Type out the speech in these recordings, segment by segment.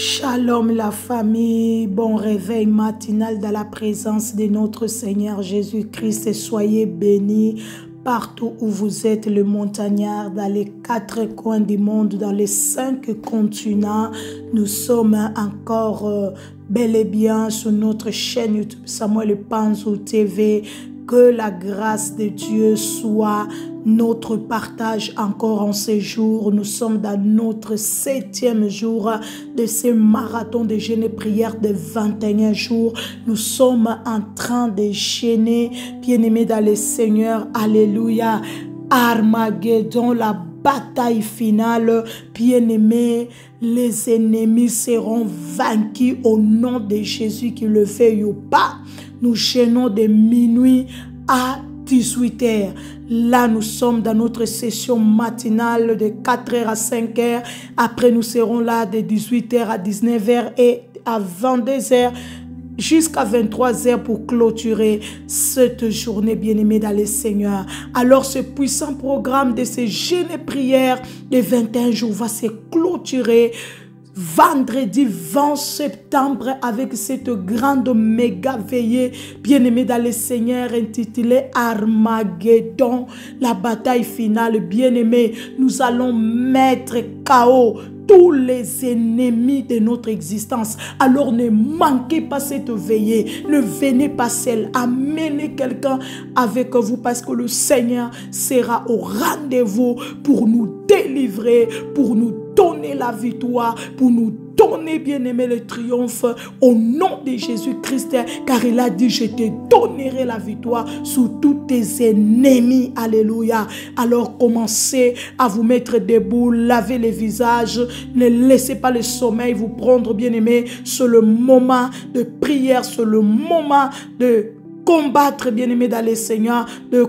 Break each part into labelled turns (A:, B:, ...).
A: Shalom la famille, bon réveil matinal dans la présence de notre Seigneur Jésus-Christ et soyez bénis partout où vous êtes, le montagnard, dans les 4 coins du monde, dans les 5 continents. Nous sommes encore bel et bien sur notre chaîne YouTube Samuel Panzou TV. Que la grâce de Dieu soit notre partage encore en ce jour. Nous sommes dans notre 7e jour de ce marathon de jeûne et prière de 21 jours. Nous sommes en train de jeûner, bien-aimés dans le Seigneur. Alléluia. Armageddon, la bataille finale, bien-aimés, les ennemis seront vaincus au nom de Jésus, qu'il le veuille ou pas. Nous jeûnons de minuit à 18h. Là, nous sommes dans notre session matinale de 4h à 5h. Après, nous serons là de 18h à 19h et à 22h jusqu'à 23h pour clôturer cette journée bien-aimée dans le Seigneur. Alors, ce puissant programme de ces jeûnes et prières de 21 jours va se clôturer vendredi 20 septembre avec cette grande méga veillée bien-aimée dans le Seigneur intitulée Armageddon, la bataille finale. Bien-aimés, nous allons mettre KO tous les ennemis de notre existence. Alors ne manquez pas cette veillée. Ne venez pas seul. Amenez quelqu'un avec vous parce que le Seigneur sera au rendez-vous pour nous délivrer, pour nous donner la victoire, pour nous donner, bien-aimé, le triomphe au nom de Jésus-Christ, car il a dit: je te donnerai la victoire sur tous tes ennemis. Alléluia. Alors commencez à vous mettre debout, lavez les visages, ne laissez pas le sommeil vous prendre, bien-aimé. C'est le moment de prière, c'est le moment de combattre, bien-aimé, dans le Seigneur, de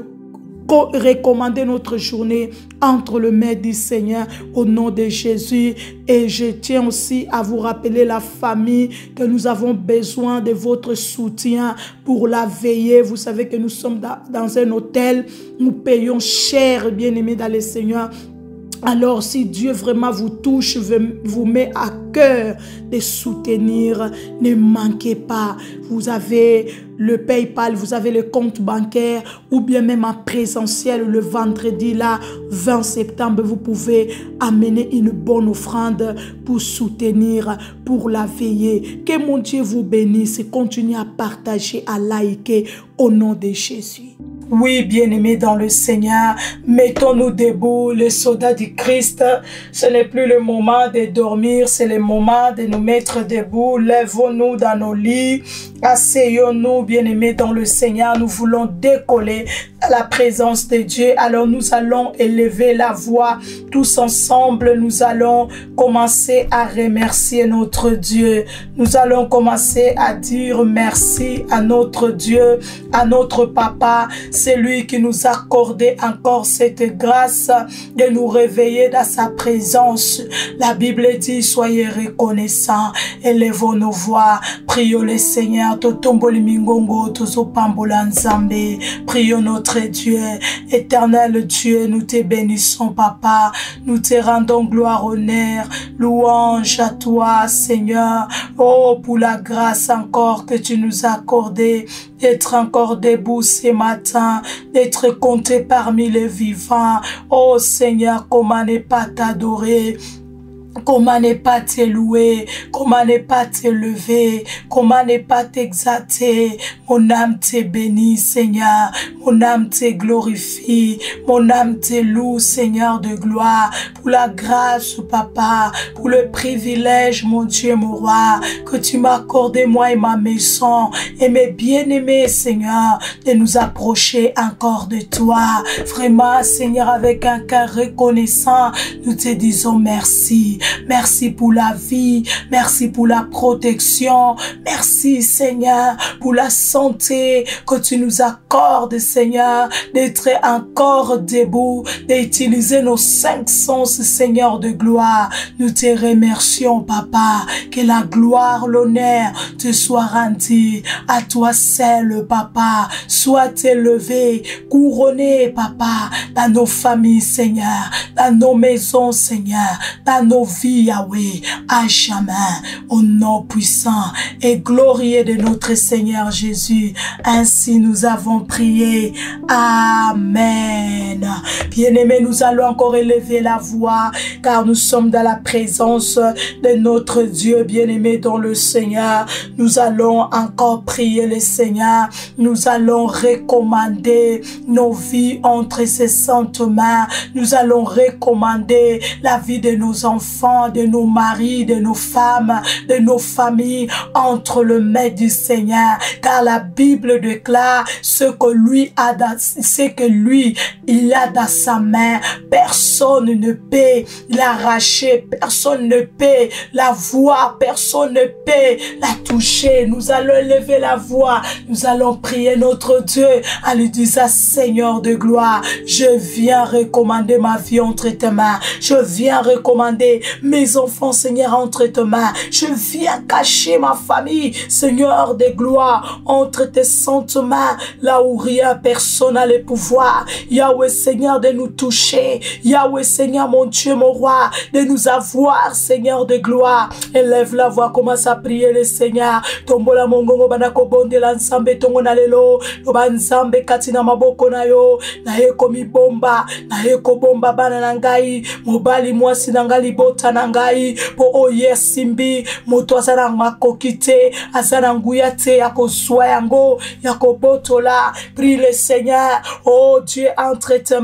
A: recommander notre journée entre les mains du Seigneur au nom de Jésus. Et je tiens aussi à vous rappeler, la famille, que nous avons besoin de votre soutien pour la veillée. Vous savez que nous sommes dans un hôtel, nous payons cher, bien aimé dans le Seigneur. Alors, si Dieu vraiment vous touche, vous met à cœur de soutenir, ne manquez pas. Vous avez le PayPal, vous avez le compte bancaire ou bien même en présentiel le vendredi, là, 20 septembre, vous pouvez amener une bonne offrande pour soutenir, pour la veillée. Que mon Dieu vous bénisse. Continuez à partager, à liker au nom de Jésus. Oui, bien-aimés dans le Seigneur, mettons-nous debout, les soldats du Christ. Ce n'est plus le moment de dormir, c'est le moment de nous mettre debout. Lèvons-nous dans nos lits, asseyons-nous, bien-aimés dans le Seigneur. Nous voulons décoller à la présence de Dieu. Alors nous allons élever la voix tous ensemble. Nous allons commencer à remercier notre Dieu. Nous allons commencer à dire merci à notre Dieu, à notre Papa. C'est lui qui nous a accordé encore cette grâce de nous réveiller dans sa présence. La Bible dit: soyez reconnaissants, élevons nos voix, prions le Seigneur. Prions notre Dieu, éternel Dieu, nous te bénissons, Papa. Nous te rendons gloire, honneur, louange à toi, Seigneur. Oh, pour la grâce encore que tu nous as accordée d'être encore debout ce matin, d'être compté parmi les vivants. Oh Seigneur, comment ne pas t'adorer? Comment ne pas te louer, comment ne pas te lever, comment ne pas t'exalter. Mon âme te bénit, Seigneur, mon âme te glorifie, mon âme te loue, Seigneur de gloire, pour la grâce, Papa, pour le privilège, mon Dieu, mon roi, que tu m'as accordé, moi et ma maison, et mes bien-aimés, Seigneur, de nous approcher encore de toi. Vraiment, Seigneur, avec un cœur reconnaissant, nous te disons merci. Merci pour la vie, merci pour la protection, merci Seigneur pour la santé que tu nous accordes, Seigneur, d'être encore debout, d'utiliser nos 5 sens, Seigneur de gloire. Nous te remercions, Papa, que la gloire, l'honneur te soit rendue à toi seul, Papa. Sois élevé, couronné, Papa, dans nos familles, Seigneur, dans nos maisons, Seigneur, dans nos vies, Yahweh, à jamais, au nom puissant et glorieux de notre Seigneur Jésus. Ainsi nous avons prié. Amen. Bien-aimés, nous allons encore élever la voix, car nous sommes dans la présence de notre Dieu bien-aimé dans le Seigneur. Nous allons encore prier le Seigneur. Nous allons recommander nos vies entre ses saintes mains. Nous allons recommander la vie de nos enfants, de nos maris, de nos femmes, de nos familles entre le mains du Seigneur. Car la Bible déclare ce que lui a dans, il a dans sa main. Personne ne peut l'arracher, personne ne peut la voir, personne ne peut la toucher. Nous allons élever la voix, nous allons prier notre Dieu en lui disant: Seigneur de gloire, je viens recommander ma vie entre tes mains. Je viens recommander mes enfants, Seigneur, entre tes mains. Je viens cacher ma famille, Seigneur de gloire, entre tes saintes mains, là où rien, personne n'a le pouvoir. Yahweh, Seigneur, de nous toucher. Yahweh, Seigneur, mon Dieu, mon roi, de nous avoir, Seigneur de gloire. Élève la voix, commence à prier le Seigneur. Tombola mongongo banako bonde la nsambe tongo na lelo. Loba nsambe katina maboko na yo. Na eko mi bomba, na eko bomba bana nangai. Mobali mwasi nangali bota nangai. Po oye simbi, moto asana makokite, asana nguya te yako soyango, yako botola. Prie le Seigneur. Oh Dieu, entre tes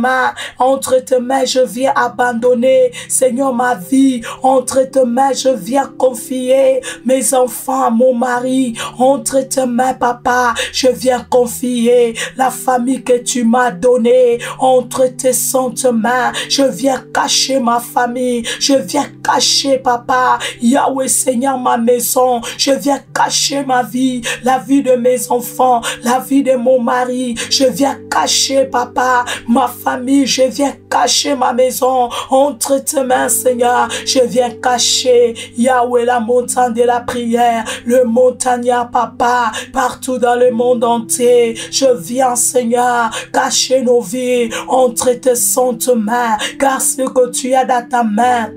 A: mains, je viens abandonner, Seigneur, ma vie. Entre tes mains, je viens confier mes enfants, mon mari. Entre tes mains, papa, je viens confier la famille que tu m'as donnée. Entre tes saintes mains, je viens cacher ma famille. Je viens cacher, papa, Yahweh, Seigneur, ma maison. Je viens cacher ma vie, la vie de mes enfants, la vie de mon mari. Je viens cacher, papa, ma famille. Je viens cacher ma maison. Entre tes mains, Seigneur, je viens cacher, Yahweh, la montagne de la prière, le montagnard, papa, partout dans le monde entier. Je viens, Seigneur, cacher nos vies entre tes saintes mains, car ce que tu as dans ta main,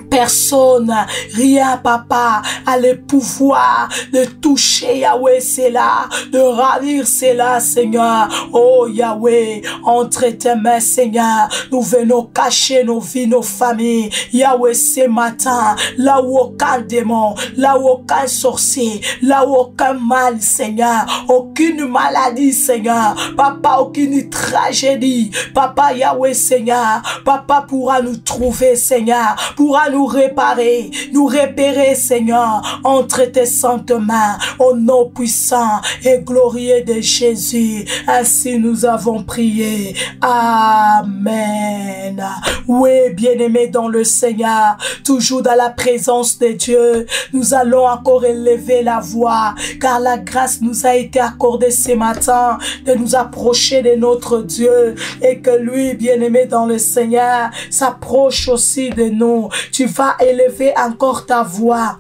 A: personne, rien, papa, a le pouvoir de toucher, Yahweh, c'est là, de ravir, c'est là, Seigneur. Oh, Yahweh, entre tes mains, Seigneur, nous venons cacher nos vies, nos familles. Yahweh, ce matin, là où aucun démon, là où aucun sorcier, là où aucun mal, Seigneur, aucune maladie, Seigneur, papa, aucune tragédie, papa, Yahweh, Seigneur, papa pourra nous trouver, Seigneur, pourra nous réparer, nous repérer, Seigneur, entre tes saintes mains, au nom puissant et glorieux de Jésus. Ainsi nous avons prié. Amen. Oui, bien-aimés dans le Seigneur, toujours dans la présence de Dieu, nous allons encore élever la voix, car la grâce nous a été accordée ce matin de nous approcher de notre Dieu, et que lui, bien-aimé dans le Seigneur, s'approche aussi de nous. Tu vas élever encore ta voix.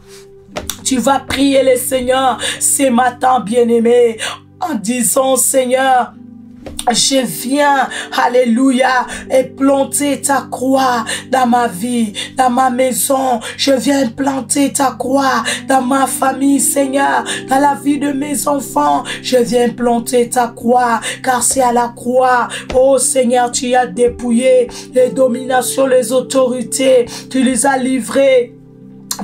A: Tu vas prier le Seigneur ce matin, bien-aimé, en disant: Seigneur, je viens, alléluia, et planter ta croix dans ma vie, dans ma maison. Je viens planter ta croix dans ma famille, Seigneur, dans la vie de mes enfants. Je viens planter ta croix, car c'est à la croix, oh Seigneur, tu as dépouillé les dominations, les autorités, tu les as livrées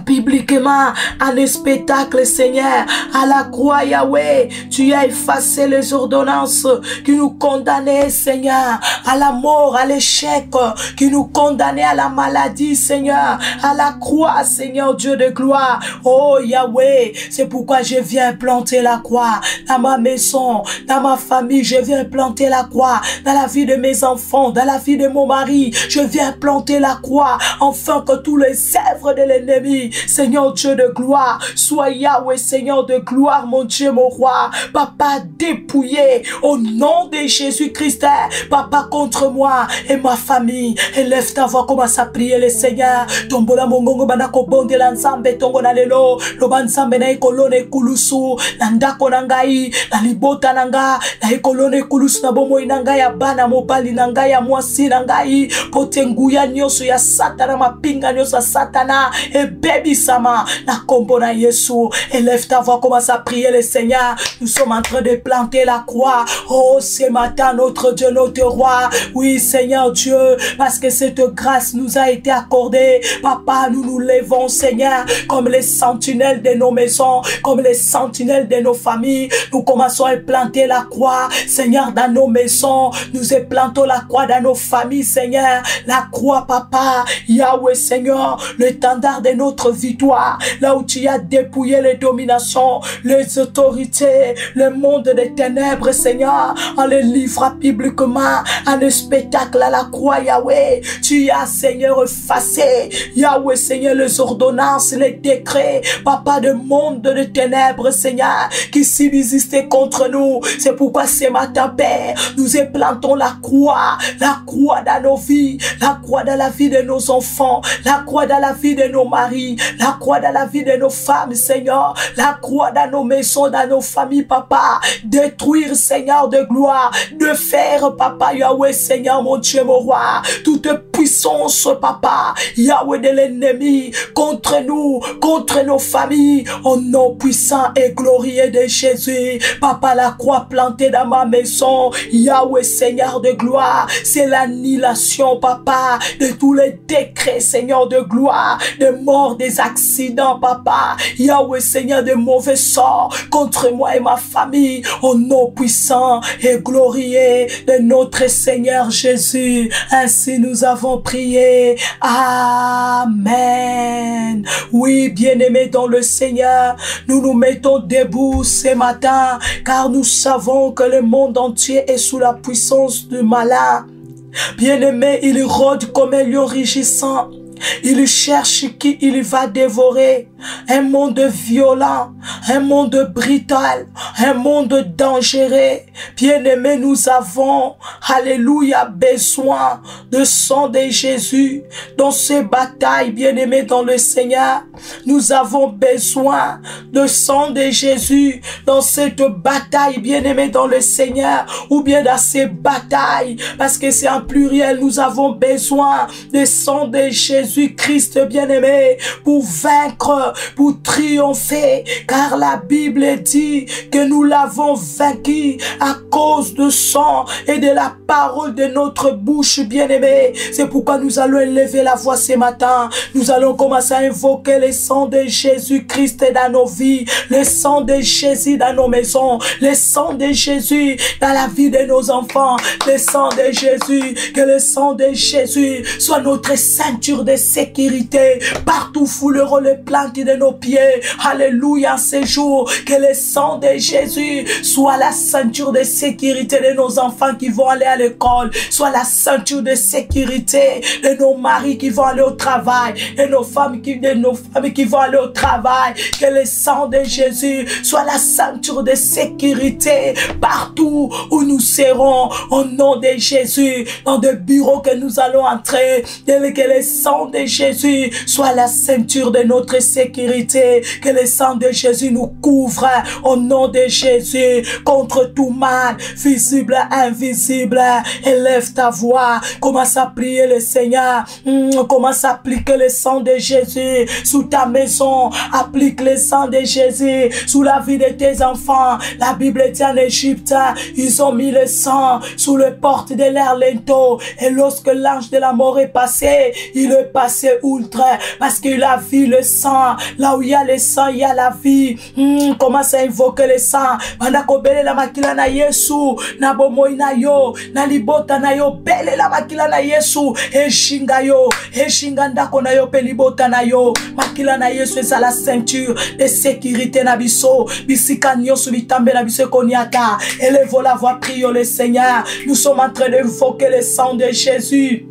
A: publiquement à le spectacle, Seigneur. À la croix, Yahweh, tu as effacé les ordonnances qui nous condamnaient, Seigneur, à la mort, à l'échec, qui nous condamnaient à la maladie, Seigneur. À la croix, Seigneur Dieu de gloire. Oh Yahweh, c'est pourquoi je viens planter la croix dans ma maison, dans ma famille. Je viens planter la croix dans la vie de mes enfants, dans la vie de mon mari. Je viens planter la croix, afin que tous les œuvres de l'ennemi oui, Seigneur Dieu de gloire, sois Yahweh, Seigneur de gloire, mon Dieu, mon roi. Papa, dépouillé au nom de Jésus-Christ, Papa, contre moi et ma famille. Élève ta voix, commence à prier le Seigneur. Tombola mongongo banako bonde la nzambe tongo na lelo. Loba nzambe na ikolone kulusu. Na ndako na ngai, na libota na nga. Na ikolone kulusu na bomo inanga ya bana mobali na ngai ya mwasi na ngai. Potenguya nyoso ya satana, mapinga nyoso ya satana. Et baby sama, na kombo na Yesu. Élève ta voix, commence à prier le Seigneur. Nous sommes en train de planter la croix. Oh, ce matin, notre Dieu, notre roi. Oui, Seigneur Dieu, parce que cette grâce nous a été accordée. Papa, nous nous levons, Seigneur, comme les sentinelles de nos maisons, comme les sentinelles de nos familles. Nous commençons à planter la croix, Seigneur, dans nos maisons. Nous plantons la croix dans nos familles, Seigneur. La croix, Papa, Yahweh, Seigneur, l'étendard de notre victoire. Là où tu as dépouillé les dominations, les autorités, le monde des ténèbres, Seigneur, en les livrant publiquement, en le spectacle à la croix, Yahweh. Tu as, Seigneur, effacé, Yahweh, Seigneur, les ordonnances, les décrets, Papa, de monde de ténèbres, Seigneur, qui subsistaient contre nous. C'est pourquoi ce matin, Père, nous plantons la croix dans nos vies, la croix dans la vie de nos enfants, la croix dans la vie de nos maris, la croix dans la vie de nos femmes, Seigneur, la croix dans nos maisons, dans nos familles, Papa. Détruire, Seigneur de gloire, de faire, Papa, Yahweh, Seigneur, mon Dieu, mon roi, toute puissance, Papa, Yahweh, de l'ennemi, contre nous, contre nos familles, au nom puissant et glorieux de Jésus. Papa, la croix plantée dans ma maison, Yahweh, Seigneur de gloire, c'est l'annihilation, Papa, de tous les décrets, Seigneur de gloire, de mort, des accidents, Papa, Yahweh, Seigneur, de mauvais sorts contre moi et ma famille, au nom puissant et glorieux de notre Seigneur Jésus. Ainsi nous avons prié. Amen. Oui, bien-aimés dans le Seigneur, nous nous mettons debout ce matin, car nous savons que le monde entier est sous la puissance du malin. Bien-aimé, il rôde comme un lion rugissant. Il cherche qui il va dévorer. Un monde violent, un monde brutal, un monde dangereux. Bien-aimés, nous avons, alléluia, besoin de sang de Jésus dans ces batailles, bien-aimés dans le Seigneur. Nous avons besoin de sang de Jésus dans cette bataille, bien-aimés dans le Seigneur, ou bien dans ces batailles, parce que c'est en pluriel. Nous avons besoin de sang de Jésus-Christ, bien-aimé, pour vaincre, pour triompher, car la Bible dit que nous l'avons vaincu à cause du sang et de la parole de notre bouche, bien-aimé. C'est pourquoi nous allons élever la voix ce matin. Nous allons commencer à invoquer le sang de Jésus-Christ dans nos vies, le sang de Jésus dans nos maisons, le sang de Jésus dans la vie de nos enfants, le sang de Jésus, que le sang de Jésus soit notre ceinture de sécurité partout fouleront les plantes de nos pieds. Alléluia, en ces jours, que le sang de Jésus soit la ceinture de sécurité de nos enfants qui vont aller à l'école, soit la ceinture de sécurité de nos maris qui vont aller au travail, de nos femmes qui vont aller au travail. Que le sang de Jésus soit la ceinture de sécurité partout où nous serons, au nom de Jésus, dans des bureaux que nous allons entrer. Que le sang de Jésus soit la ceinture de notre sécurité, que le sang de Jésus nous couvre, au nom de Jésus, contre tout mal, visible, invisible. Élève ta voix, commence à prier le Seigneur, commence à appliquer le sang de Jésus sous ta maison, applique le sang de Jésus sous la vie de tes enfants. La Bible dit en Égypte, ils ont mis le sang sous les portes de leur linteau, et lorsque l'ange de la mort est passé, il est passé outre, parce qu'il a vu le sang. Là où il y a le sang, il y a la vie. Commence à invoquer le sang. Mandako bele la makila na Yesu, na bomoi na yo, na libota na yo, bele la makila na Yesu, eshinga yo, eshinga ndako na yo, pe libota na yo, makila na Yesu, eza la ceinture de sécurité na biso, bisika nyosu bitambe na biso koniata. Élève la voix, prions le Seigneur. Nous sommes en train d'invoquer le sang de Jésus.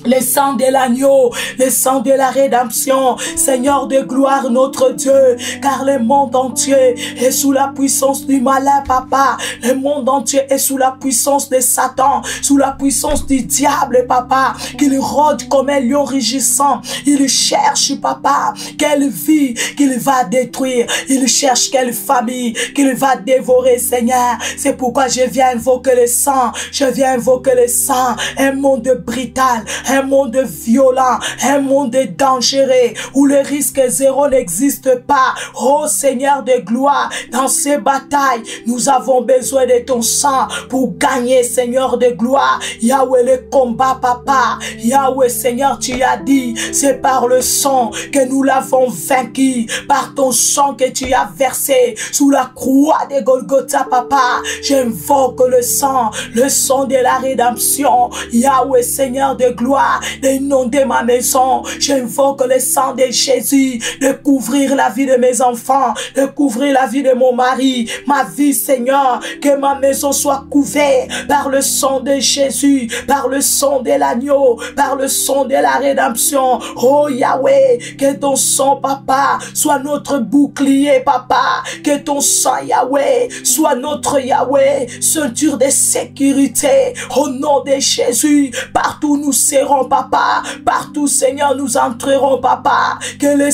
A: Le sang de l'agneau, le sang de la rédemption, Seigneur de gloire, notre Dieu, car le monde entier est sous la puissance du malin, Papa. Le monde entier est sous la puissance de Satan, sous la puissance du diable, Papa, qu'il rôde comme un lion rugissant. Il cherche, Papa, quelle vie qu'il va détruire. Il cherche quelle famille qu'il va dévorer, Seigneur. C'est pourquoi je viens invoquer le sang, je viens invoquer le sang, un monde brutal, un monde violent, un monde dangereux, où le risque zéro n'existe pas. Oh Seigneur de gloire, dans ces batailles, nous avons besoin de ton sang pour gagner, Seigneur de gloire. Yahweh, le combat, Papa. Yahweh, Seigneur, tu as dit, c'est par le sang que nous l'avons vaincu, par ton sang que tu as versé sous la croix de Golgotha, Papa. J'invoque le sang de la rédemption. Yahweh, Seigneur de gloire, d'inonder ma maison. J'invoque le sang de Jésus, de couvrir la vie de mes enfants, de couvrir la vie de mon mari, ma vie, Seigneur, que ma maison soit couverte par le sang de Jésus, par le sang de l'agneau, par le sang de la rédemption. Oh Yahweh, que ton sang, Papa, soit notre bouclier, Papa, que ton sang, Yahweh, soit notre Yahweh, ceinture de sécurité. Au nom de Jésus, partout nous serons, Papa, partout, Seigneur, nous entrerons, Papa. Que le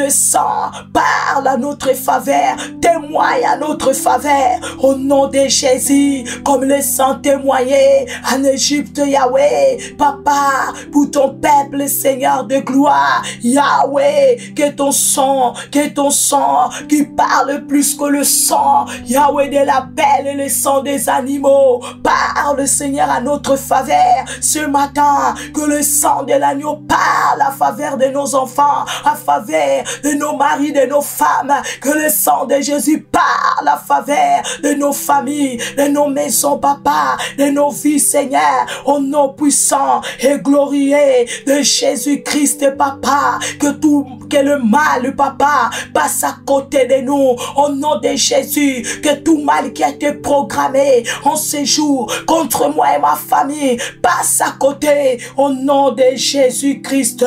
A: sang parle à notre faveur, témoigne à notre faveur. Au nom de Jésus, comme le sang témoignait en Égypte, Yahweh, Papa, pour ton peuple, Seigneur de gloire, Yahweh, que ton sang qui parle plus que le sang, Yahweh, de la belle et le sang des animaux, parle, Seigneur, à notre faveur ce matin. Que le sang de l'agneau parle à faveur de nos enfants, à faveur de nos maris, de nos femmes. Que le sang de Jésus parle à faveur de nos familles, de nos maisons, Papa, de nos vies, Seigneur. Au nom puissant et glorieux de Jésus-Christ, Papa, que le mal, Papa, passe à côté de nous. Au nom de Jésus, que tout mal qui a été programmé en ce jour contre moi et ma famille passe à côté. Au nom de Jésus-Christ,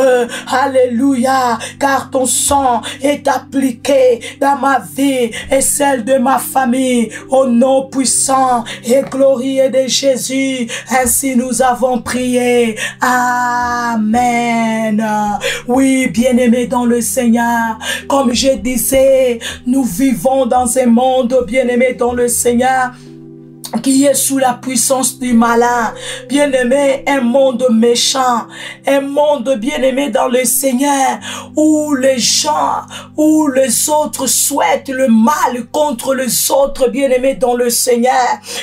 A: alléluia, car ton sang est appliqué dans ma vie et celle de ma famille. Au nom puissant et glorieux de Jésus, ainsi nous avons prié. Amen. Oui, bien-aimés dans le Seigneur, comme je disais, nous vivons dans un monde, bien-aimés dans le Seigneur, qui est sous la puissance du malin. Bien-aimé, un monde méchant, un monde, bien-aimé, dans le Seigneur, où les gens, où les autres souhaitent le mal contre les autres, bien-aimé, dans le Seigneur.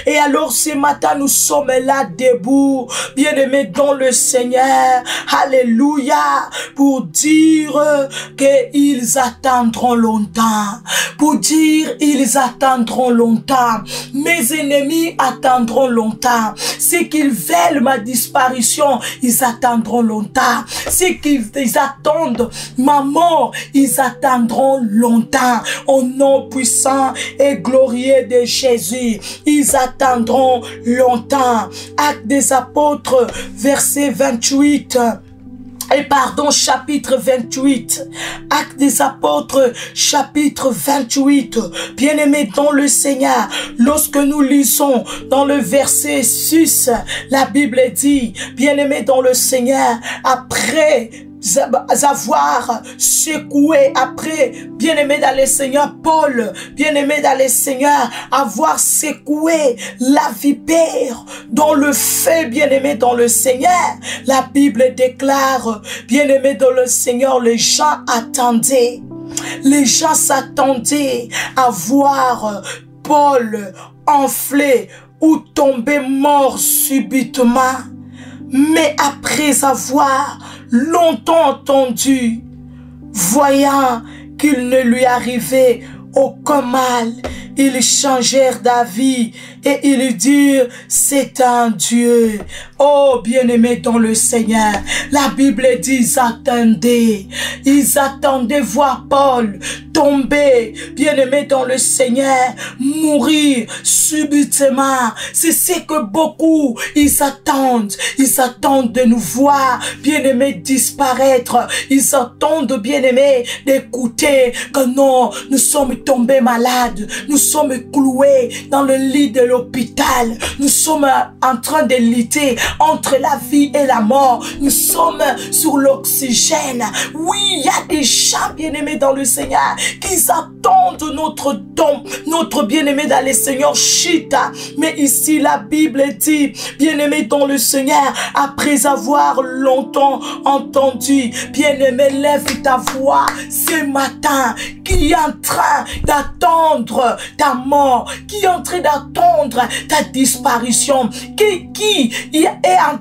A: Et alors ce matin, nous sommes là debout, bien-aimé, dans le Seigneur, alléluia, pour dire qu'ils attendront longtemps, pour dire ils attendront longtemps. Mes ennemis attendront longtemps. Ceux qui veulent ma disparition, ils attendront longtemps. Ceux qui attendent ma mort, ils attendront longtemps. Au nom puissant et glorieux de Jésus, ils attendront longtemps. Actes des apôtres, verset 28. Chapitre 28, Actes des apôtres, chapitre 28, bien-aimés dans le Seigneur, lorsque nous lisons dans le verset 6, la Bible dit, bien-aimés dans le Seigneur, après avoir secoué, après, bien-aimé dans le Seigneur, Paul, bien-aimé dans le Seigneur, avoir secoué la vipère dans le feu, bien-aimé dans le Seigneur. La Bible déclare, bien-aimé dans le Seigneur, les gens attendaient. Les gens s'attendaient à voir Paul enflé ou tomber mort subitement. Mais après avoir longtemps entendu, voyant qu'il ne lui arrivait aucun mal, ils changèrent d'avis et ils dirent, c'est un Dieu. Oh, bien-aimés dans le Seigneur, la Bible dit, ils attendaient voir Paul tomber, bien-aimés dans le Seigneur, mourir subitement. C'est ce que beaucoup, ils attendent de nous voir, bien-aimés, disparaître. Ils attendent, bien-aimés, d'écouter que non, nous sommes tombés malades, nous sommes cloués dans le lit de l'hôpital, nous sommes en train de lutter entre la vie et la mort, nous sommes sur l'oxygène. Oui, il y a des gens, bien-aimés dans le Seigneur, qui attendent notre don, notre bien-aimé dans le Seigneur, chita. Mais ici, la Bible dit, bien-aimé dans le Seigneur, après avoir longtemps entendu, bien-aimé, lève ta voix ce matin, qui est en train d'attendre ta mort, qui est en train d'attendre ta disparition, qui est en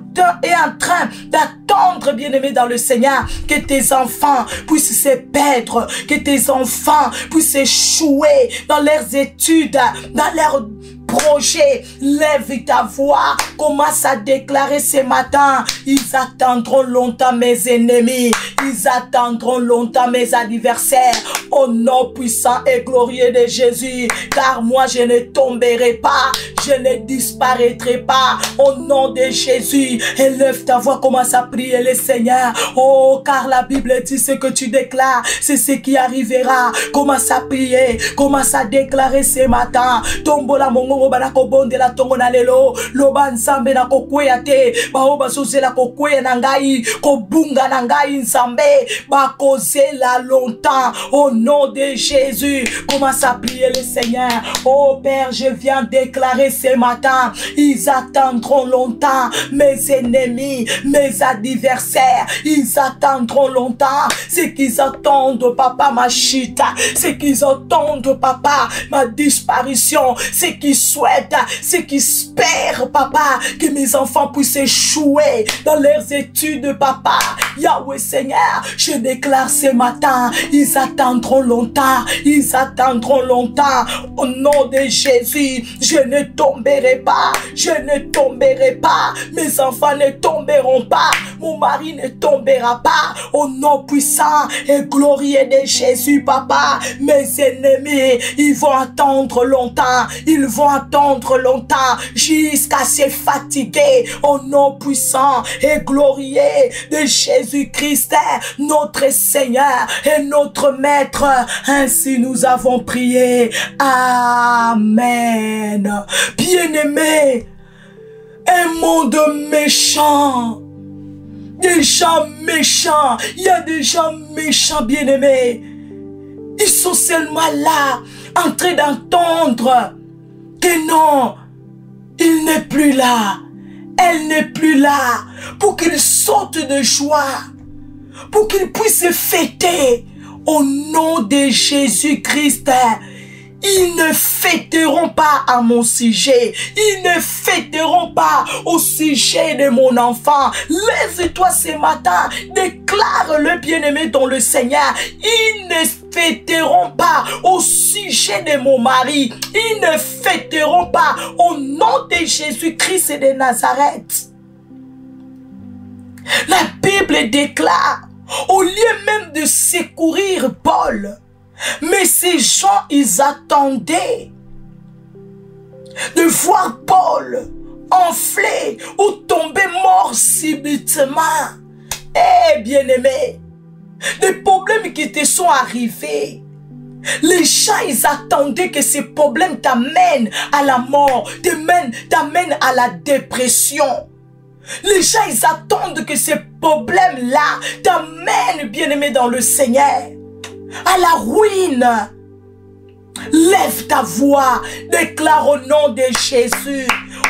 A: train d'attendre, bien-aimé dans le Seigneur, que tes enfants puissent se perdre, que tes enfants puissent échouer dans leurs études, dans leurs projet. Lève ta voix, commence à déclarer ce matin, ils attendront longtemps mes ennemis, ils attendront longtemps mes adversaires, au nom puissant et glorieux de Jésus, car moi je ne tomberai pas, je ne disparaîtrai pas, au nom de Jésus. Élève ta voix, commence à prier le Seigneur. Oh, car la Bible dit, ce que tu déclares, c'est ce qui arrivera. Commence à prier, commence à déclarer ce matin. Tombola mongo banako bonde la tongo na lelo, loba nzambe na kokwea te, baoba sozela kokwea na ngai, kobunga na ngai nzambe, bakozela longtemps, au nom de Jésus. Commence à prier le Seigneur. Oh Père, je viens déclarer ce matin, ils attendront longtemps mes ennemis, mes adversaires, ils attendront longtemps ce qu'ils attendent, papa, ma chita, ce qu'ils attendent, papa, ma disparition, ce qu'ils souhaitent, ce qu'ils espèrent, papa, que mes enfants puissent échouer dans leurs études, papa. Yahweh Seigneur, je déclare ce matin, ils attendront longtemps, ils attendront longtemps, au nom de Jésus. Je ne tomberai pas, je ne tomberai pas, mes enfants ne tomberont pas, mon mari ne tombera pas, au nom puissant et glorieux de Jésus, papa. Mes ennemis, ils vont attendre longtemps, ils vont attendre longtemps, jusqu'à se fatiguer, au nom puissant et glorieux de Jésus-Christ, notre Seigneur et notre Maître. Ainsi nous avons prié. Amen. Bien-aimés, un monde méchant, des gens méchants, il y a des gens méchants, bien-aimés. Ils sont seulement là, en train d'entendre que non, il n'est plus là, elle n'est plus là, pour qu'ils sautent de joie, pour qu'ils puissent fêter au nom de Jésus-Christ. Ils ne fêteront pas à mon sujet. Ils ne fêteront pas au sujet de mon enfant. Lève-toi ce matin. Déclare-le, bien-aimé dans le Seigneur. Ils ne fêteront pas au sujet de mon mari. Ils ne fêteront pas au nom de Jésus-Christ de Nazareth. La Bible déclare, au lieu même de secourir Paul, mais ces gens, ils attendaient de voir Paul enflé ou tomber mort subitement. Eh bien-aimés, des problèmes qui te sont arrivés, les gens, ils attendaient que ces problèmes t'amènent à la mort, t'amènent à la dépression. Les gens, ils attendent que ces problèmes-là t'amènent, bien-aimé dans le Seigneur, à la ruine. Lève ta voix, déclare au nom de Jésus,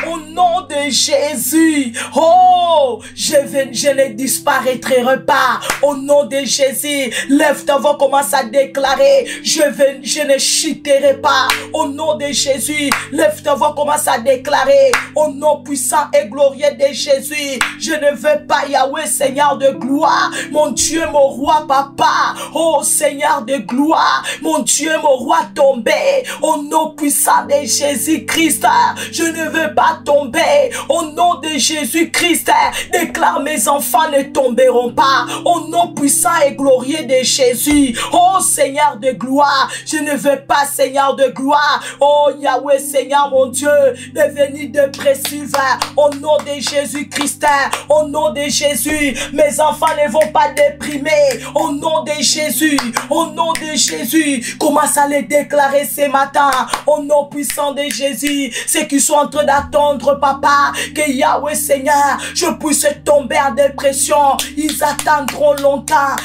A: Au nom de Jésus. Oh, je ne disparaîtrai pas. Au nom de Jésus, lève ta voix, commence à déclarer, je ne chuterai pas. Au nom de Jésus, lève ta voix, commence à déclarer, au nom puissant et glorieux de Jésus, je ne veux pas, Yahweh, Seigneur de gloire, mon Dieu, mon roi, papa, oh Seigneur de gloire, mon Dieu, mon roi, tomber, au nom puissant de Jésus-Christ, je ne veux pas tomber, au nom de Jésus-Christ, déclare, mes enfants ne tomberont pas, au nom puissant et glorieux de Jésus, oh Seigneur de gloire, je ne veux pas, Seigneur de gloire, oh Yahweh, Seigneur mon Dieu, devenir dépressif, au nom de Jésus-Christ, au nom de Jésus, mes enfants ne vont pas déprimer, au nom de Jésus, au nom de Jésus, commence à les déclarer ce matin, au nom puissant de Jésus, ceux qui sont en train d'attendre, papa, que Yahweh, Seigneur, je puisse tomber en dépression, ils attendront longtemps,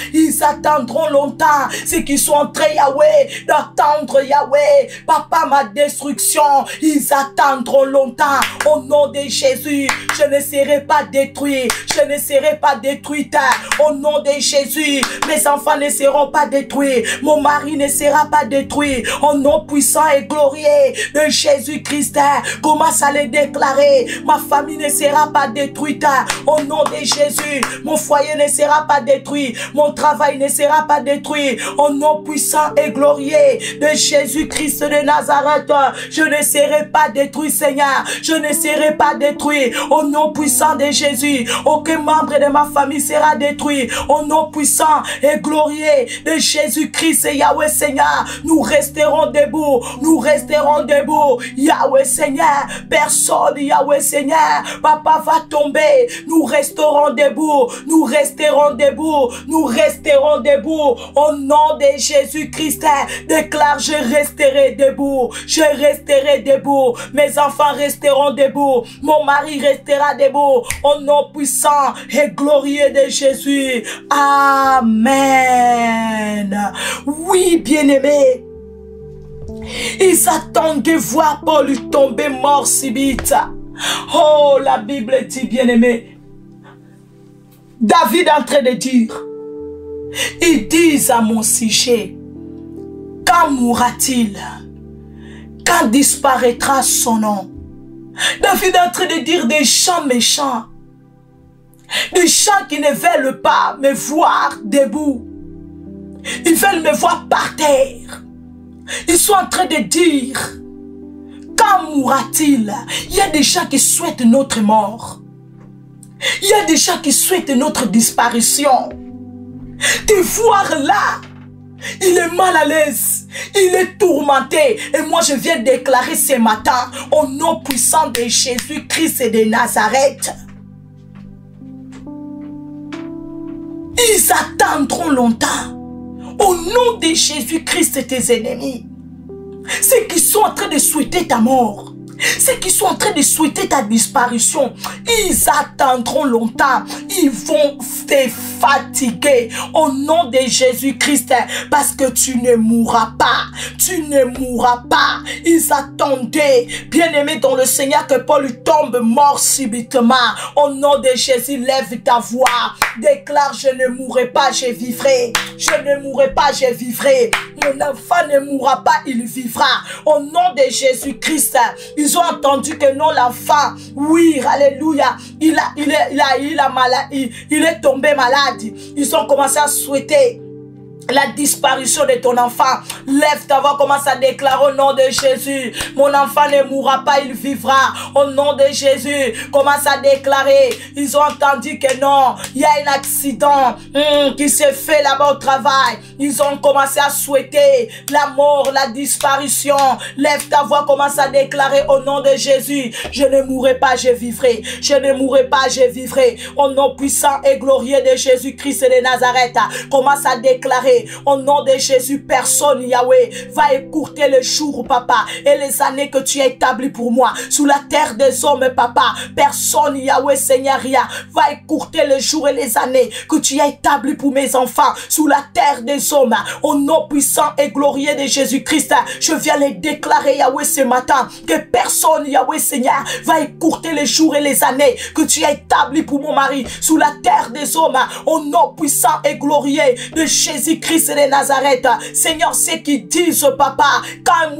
A: ceux qui sont en train, Yahweh, d'attendre, Yahweh, papa, ma destruction, ils attendront longtemps, au nom de Jésus, je ne serai pas détruit, je ne serai pas détruite, au nom de Jésus, mes enfants ne seront pas détruits, mon mari ne sera pas détruit, au nom puissant et glorieux de Jésus-Christ, commence à les déclarer, ma famille ne sera pas détruite, au nom de Jésus, mon foyer ne sera pas détruit, mon travail ne sera pas détruit, au nom puissant et glorieux de Jésus-Christ de Nazareth, je ne serai pas détruit, Seigneur, je ne serai pas détruit, au nom puissant de Jésus, aucun membre de ma famille sera détruit, au nom puissant et glorieux de Jésus-Christ, Yahweh Seigneur, nous resterons debout, Yahweh Seigneur, personne, Yahweh Seigneur, papa va tomber, nous resterons debout, au nom de Jésus-Christ, déclare, je resterai debout, mes enfants resteront debout, mon mari restera debout, au nom puissant et glorieux de Jésus, amen. Oui, bien-aimés, ils attendent de voir Paul tomber mort si vite. Oh, la Bible dit, bien-aimé, David est en train de dire, ils disent à mon sujet, quand mourra-t-il? Quand disparaîtra son nom? David est en train de dire des chants méchants, des chants qui ne veulent pas me voir debout, ils veulent me voir par terre. Ils sont en train de dire, quand mourra-t-il? Il y a des gens qui souhaitent notre mort. Il y a des gens qui souhaitent notre disparition. Te voir là, il est mal à l'aise, il est tourmenté. Et moi je viens déclarer ce matin, au nom puissant de Jésus-Christ et de Nazareth, ils attendront longtemps. Au nom de Jésus-Christ, tes ennemis, ceux qui sont en train de souhaiter ta mort, ceux qui sont en train de souhaiter ta disparition, ils attendront longtemps. Ils vont te fatiguer au nom de Jésus-Christ, parce que tu ne mourras pas. Tu ne mourras pas. Ils attendaient, bien-aimé dans le Seigneur, que Paul tombe mort subitement. Au nom de Jésus, lève ta voix. Déclare, je ne mourrai pas, je vivrai. Je ne mourrai pas, je vivrai. Mon enfant ne mourra pas, il vivra. Au nom de Jésus-Christ, ils ont entendu que non, l'enfant, oui, alléluia, il est tombé malade. Ils ont commencé à souhaiter la disparition de ton enfant. Lève ta voix, commence à déclarer au nom de Jésus. Mon enfant ne mourra pas, il vivra. Au nom de Jésus, commence à déclarer. Ils ont entendu que non, il y a un accident qui s'est fait là-bas au travail. Ils ont commencé à souhaiter la mort, la disparition. Lève ta voix, commence à déclarer au nom de Jésus. Je ne mourrai pas, je vivrai. Je ne mourrai pas, je vivrai. Au nom puissant et glorieux de Jésus-Christ de Nazareth, commence à déclarer. Yahweh. Au nom de Jésus, personne, Yahweh, va écourter les jours, papa, et les années que tu as établies pour moi. Sous la terre des hommes, papa, personne, Yahweh, Seigneur, va écourter les jours et les années que tu as établies pour mes enfants. Sous la terre des hommes, au nom puissant et glorieux de Jésus-Christ, je viens les déclarer, Yahweh, ce matin, que personne, Yahweh, Seigneur, va écourter les jours et les années que tu as établies pour mon mari. Sous la terre des hommes, au nom puissant et glorieux de Jésus-Christ de Nazareth. Seigneur, ceux qui disent, papa, quand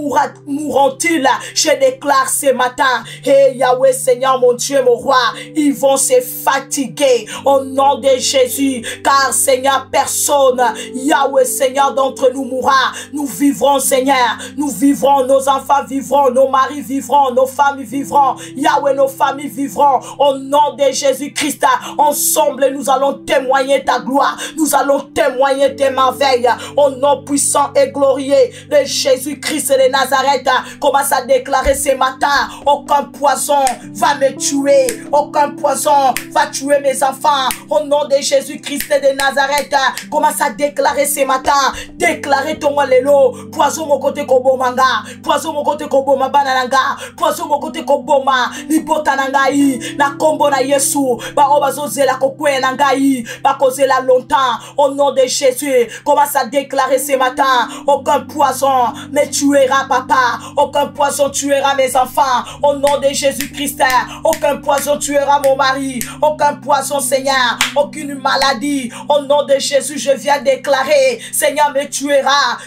A: mourront-ils? Je déclare ce matin, hey Yahweh, Seigneur, mon Dieu, mon roi, ils vont se fatiguer au nom de Jésus, car Seigneur, personne, Yahweh, Seigneur, d'entre nous mourra. Nous vivrons, Seigneur, nous vivrons, nos enfants vivront, nos maris vivront, nos familles vivront, Yahweh, nos familles vivront, au nom de Jésus-Christ. Ensemble, nous allons témoigner ta gloire, nous allons témoigner tes merveilles, au nom puissant et glorieux de Jésus-Christ de Nazareth. Commence à déclarer ce matin, aucun poison va me tuer, aucun poison va tuer mes enfants, au nom de Jésus-Christ de Nazareth. Commence à déclarer ce matin, déclarer ton lelo, poison mon côté kobomanga, poison mon côté koboma banananga, poison mon côté koboma, libota nangai, na kombo na Yesu, ba obazozela kokwe nangai, ba kozela longtemps, au nom de Jésus. Commence à déclarer ce matin, aucun poison ne tuera papa, aucun poison tuera mes enfants, au nom de Jésus-Christ. Aucun poison tuera mon mari, aucun poison, Seigneur, aucune maladie, au nom de Jésus, je viens déclarer, Seigneur, me tuera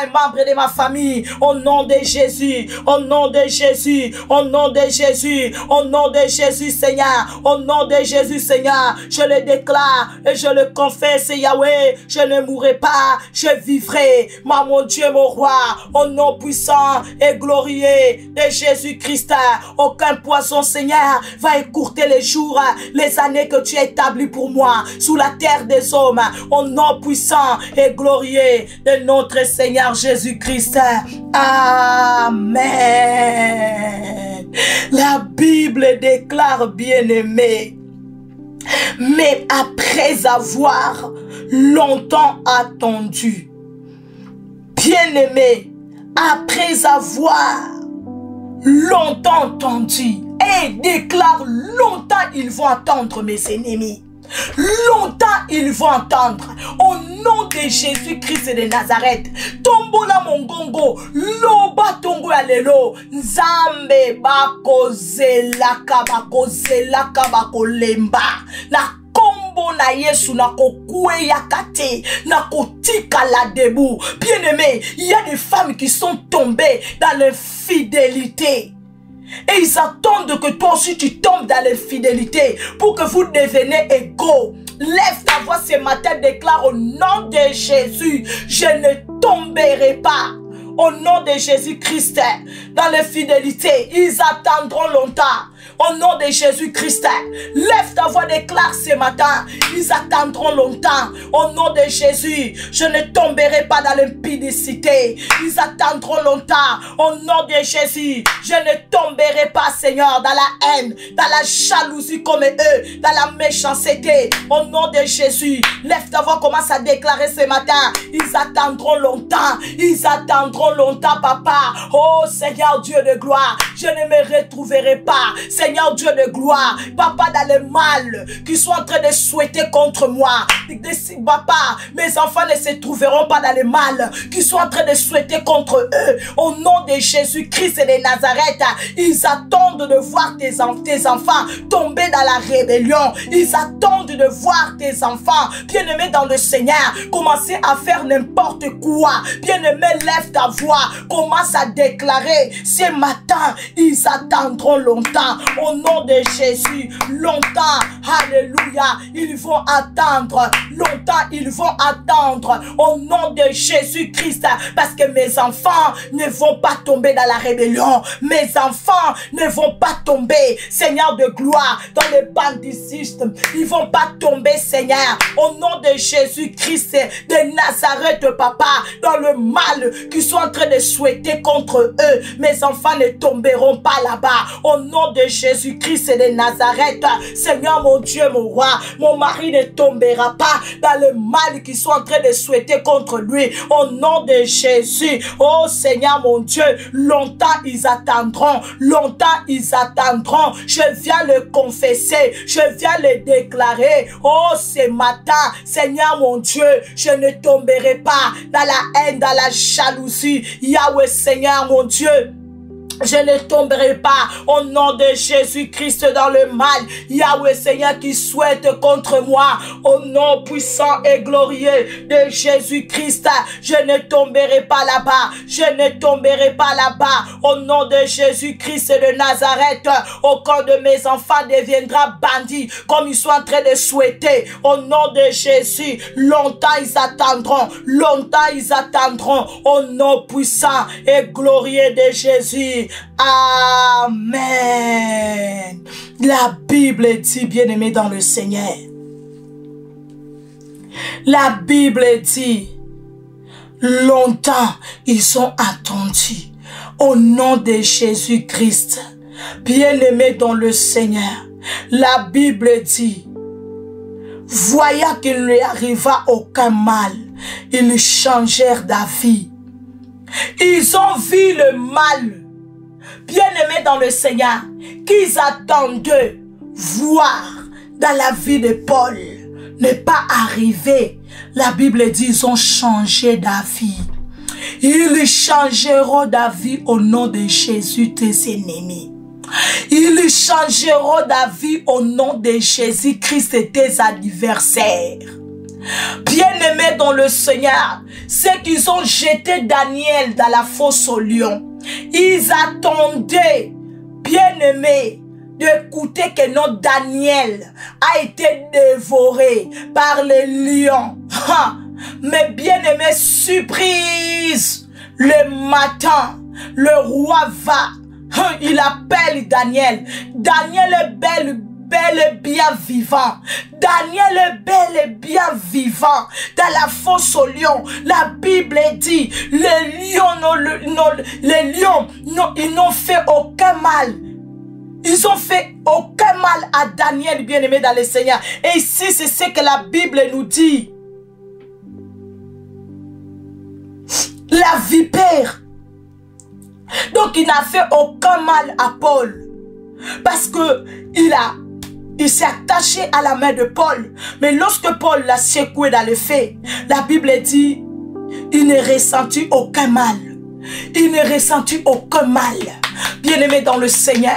A: un membre de ma famille, au nom de Jésus, au nom de Jésus, au nom de Jésus, au nom de Jésus, Seigneur, au nom de Jésus, Seigneur, je le déclare et je le confesse, Yahweh, je ne mourrai pas, je vivrai, mon Dieu, mon roi, au nom puissant et glorieux de Jésus-Christ. Aucun poison, Seigneur, va écourter les jours, les années que tu as établies pour moi sous la terre des hommes, au nom puissant et glorieux de notre Seigneur Jésus-Christ. Amen. La Bible déclare, bien-aimé, mais après avoir longtemps attendu, bien-aimé, après avoir longtemps attendu, et déclare, longtemps ils vont attendre mes ennemis. Longtemps ils vont entendre au nom de Jésus-Christ de Nazareth. Tombola mongongo, loba tongo ya lelo, nzambe bakozelaka bakolemba na kombo na Yesu na kokue yakate na kotika la debout. Bien-aimé, il y a des femmes qui sont tombées dans l'infidélité. Et ils attendent que toi aussi tu tombes dans l'infidélité pour que vous deveniez égaux. Lève ta voix ce matin, déclare au nom de Jésus, je ne tomberai pas. Au nom de Jésus-Christ, dans l'infidélité, ils attendront longtemps. Au nom de Jésus-Christ, lève ta voix, déclare ce matin, ils attendront longtemps. Au nom de Jésus, je ne tomberai pas dans l'impudicité. Ils attendront longtemps. Au nom de Jésus, je ne tomberai pas, Seigneur, dans la haine, dans la jalousie comme eux, dans la méchanceté. Au nom de Jésus, lève ta voix, commence à déclarer ce matin, ils attendront longtemps. Ils attendront longtemps, papa. Oh Seigneur Dieu de gloire, je ne me retrouverai pas. Seigneur Dieu de gloire, papa, dans le mal qu'ils sont en train de souhaiter contre moi. Papa, mes enfants ne se trouveront pas dans le mal qu'ils sont en train de souhaiter contre eux. Au nom de Jésus-Christ de Nazareth, ils attendent de voir tes enfants tomber dans la rébellion. Ils attendent de voir tes enfants, bien-aimés dans le Seigneur, commencer à faire n'importe quoi. Bien-aimé, lève ta voix, commence à déclarer ce matin, ils attendront longtemps. Au nom de Jésus, longtemps, alléluia, ils vont attendre, longtemps ils vont attendre, au nom de Jésus-Christ, parce que mes enfants ne vont pas tomber dans la rébellion, mes enfants ne vont pas tomber, Seigneur de gloire, dans le banditisme, ils vont pas tomber, Seigneur, au nom de Jésus-Christ de Nazareth, papa, dans le mal qu'ils sont en train de souhaiter contre eux, mes enfants ne tomberont feront pas là-bas. Au nom de Jésus-Christ et de Nazareth, Seigneur mon Dieu, mon roi, mon mari ne tombera pas dans le mal qu'ils sont en train de souhaiter contre lui. Au nom de Jésus, oh Seigneur mon Dieu, longtemps ils attendront, longtemps ils attendront. Je viens le confesser, je viens le déclarer. Oh, ce matin, Seigneur mon Dieu, je ne tomberai pas dans la haine, dans la jalousie. Yahweh, Seigneur mon Dieu, je ne tomberai pas au nom de Jésus-Christ dans le mal. Yahweh Seigneur qui souhaite contre moi, au nom puissant et glorieux de Jésus-Christ, je ne tomberai pas là-bas. Je ne tomberai pas là-bas. Au nom de Jésus-Christ de Nazareth, aucun de mes enfants deviendra bandit comme ils sont en train de souhaiter. Au nom de Jésus, longtemps ils attendront. Longtemps ils attendront. Au nom puissant et glorieux de Jésus. Amen. La Bible dit, bien-aimé dans le Seigneur, la Bible dit, longtemps ils ont attendu. Au nom de Jésus-Christ, bien-aimé dans le Seigneur, la Bible dit, voyant qu'il ne lui arriva aucun mal, ils changèrent d'avis. Ils ont vu le mal, bien-aimés dans le Seigneur, qu'ils attendaient voir dans la vie de Paul ne pas arriver. La Bible dit, ils ont changé d'avis. Ils changeront d'avis au nom de Jésus, tes ennemis. Ils changeront d'avis au nom de Jésus-Christ, tes adversaires. Bien-aimés dans le Seigneur, ceux qui ont jeté Daniel dans la fosse au lion, ils attendaient, bien-aimés, d'écouter que notre Daniel a été dévoré par les lions. Mais bien-aimés, surprise, le matin, le roi va, il appelle Daniel. Daniel est bel et bien vivant. Daniel est bel et bien vivant. Dans la fosse aux lions, la Bible dit, les lions, ils n'ont fait aucun mal. Ils ont fait aucun mal à Daniel, bien-aimé dans le Seigneur. Et ici, c'est ce que la Bible nous dit. La vipère. Donc, il n'a fait aucun mal à Paul. Parce que il s'est attaché à la main de Paul. Mais lorsque Paul l'a secoué dans le feu, la Bible dit, il ne ressentit aucun mal. Il ne ressentit aucun mal. Bien-aimé dans le Seigneur.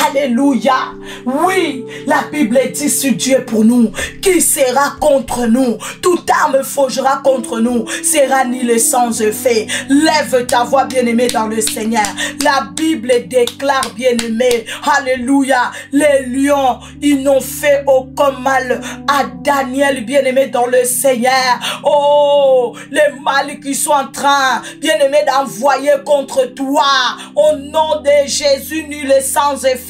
A: Alléluia. Oui, la Bible dit, si Dieu est pour nous, qui sera contre nous? Toute arme forgera contre nous, sera nul sans effet. Lève ta voix, bien-aimé dans le Seigneur. La Bible déclare, bien-aimé, alléluia, les lions, ils n'ont fait aucun mal à Daniel, bien-aimé dans le Seigneur. Oh, les mal qui sont en train, bien-aimé, d'envoyer contre toi, au nom de Jésus, nul sans effet.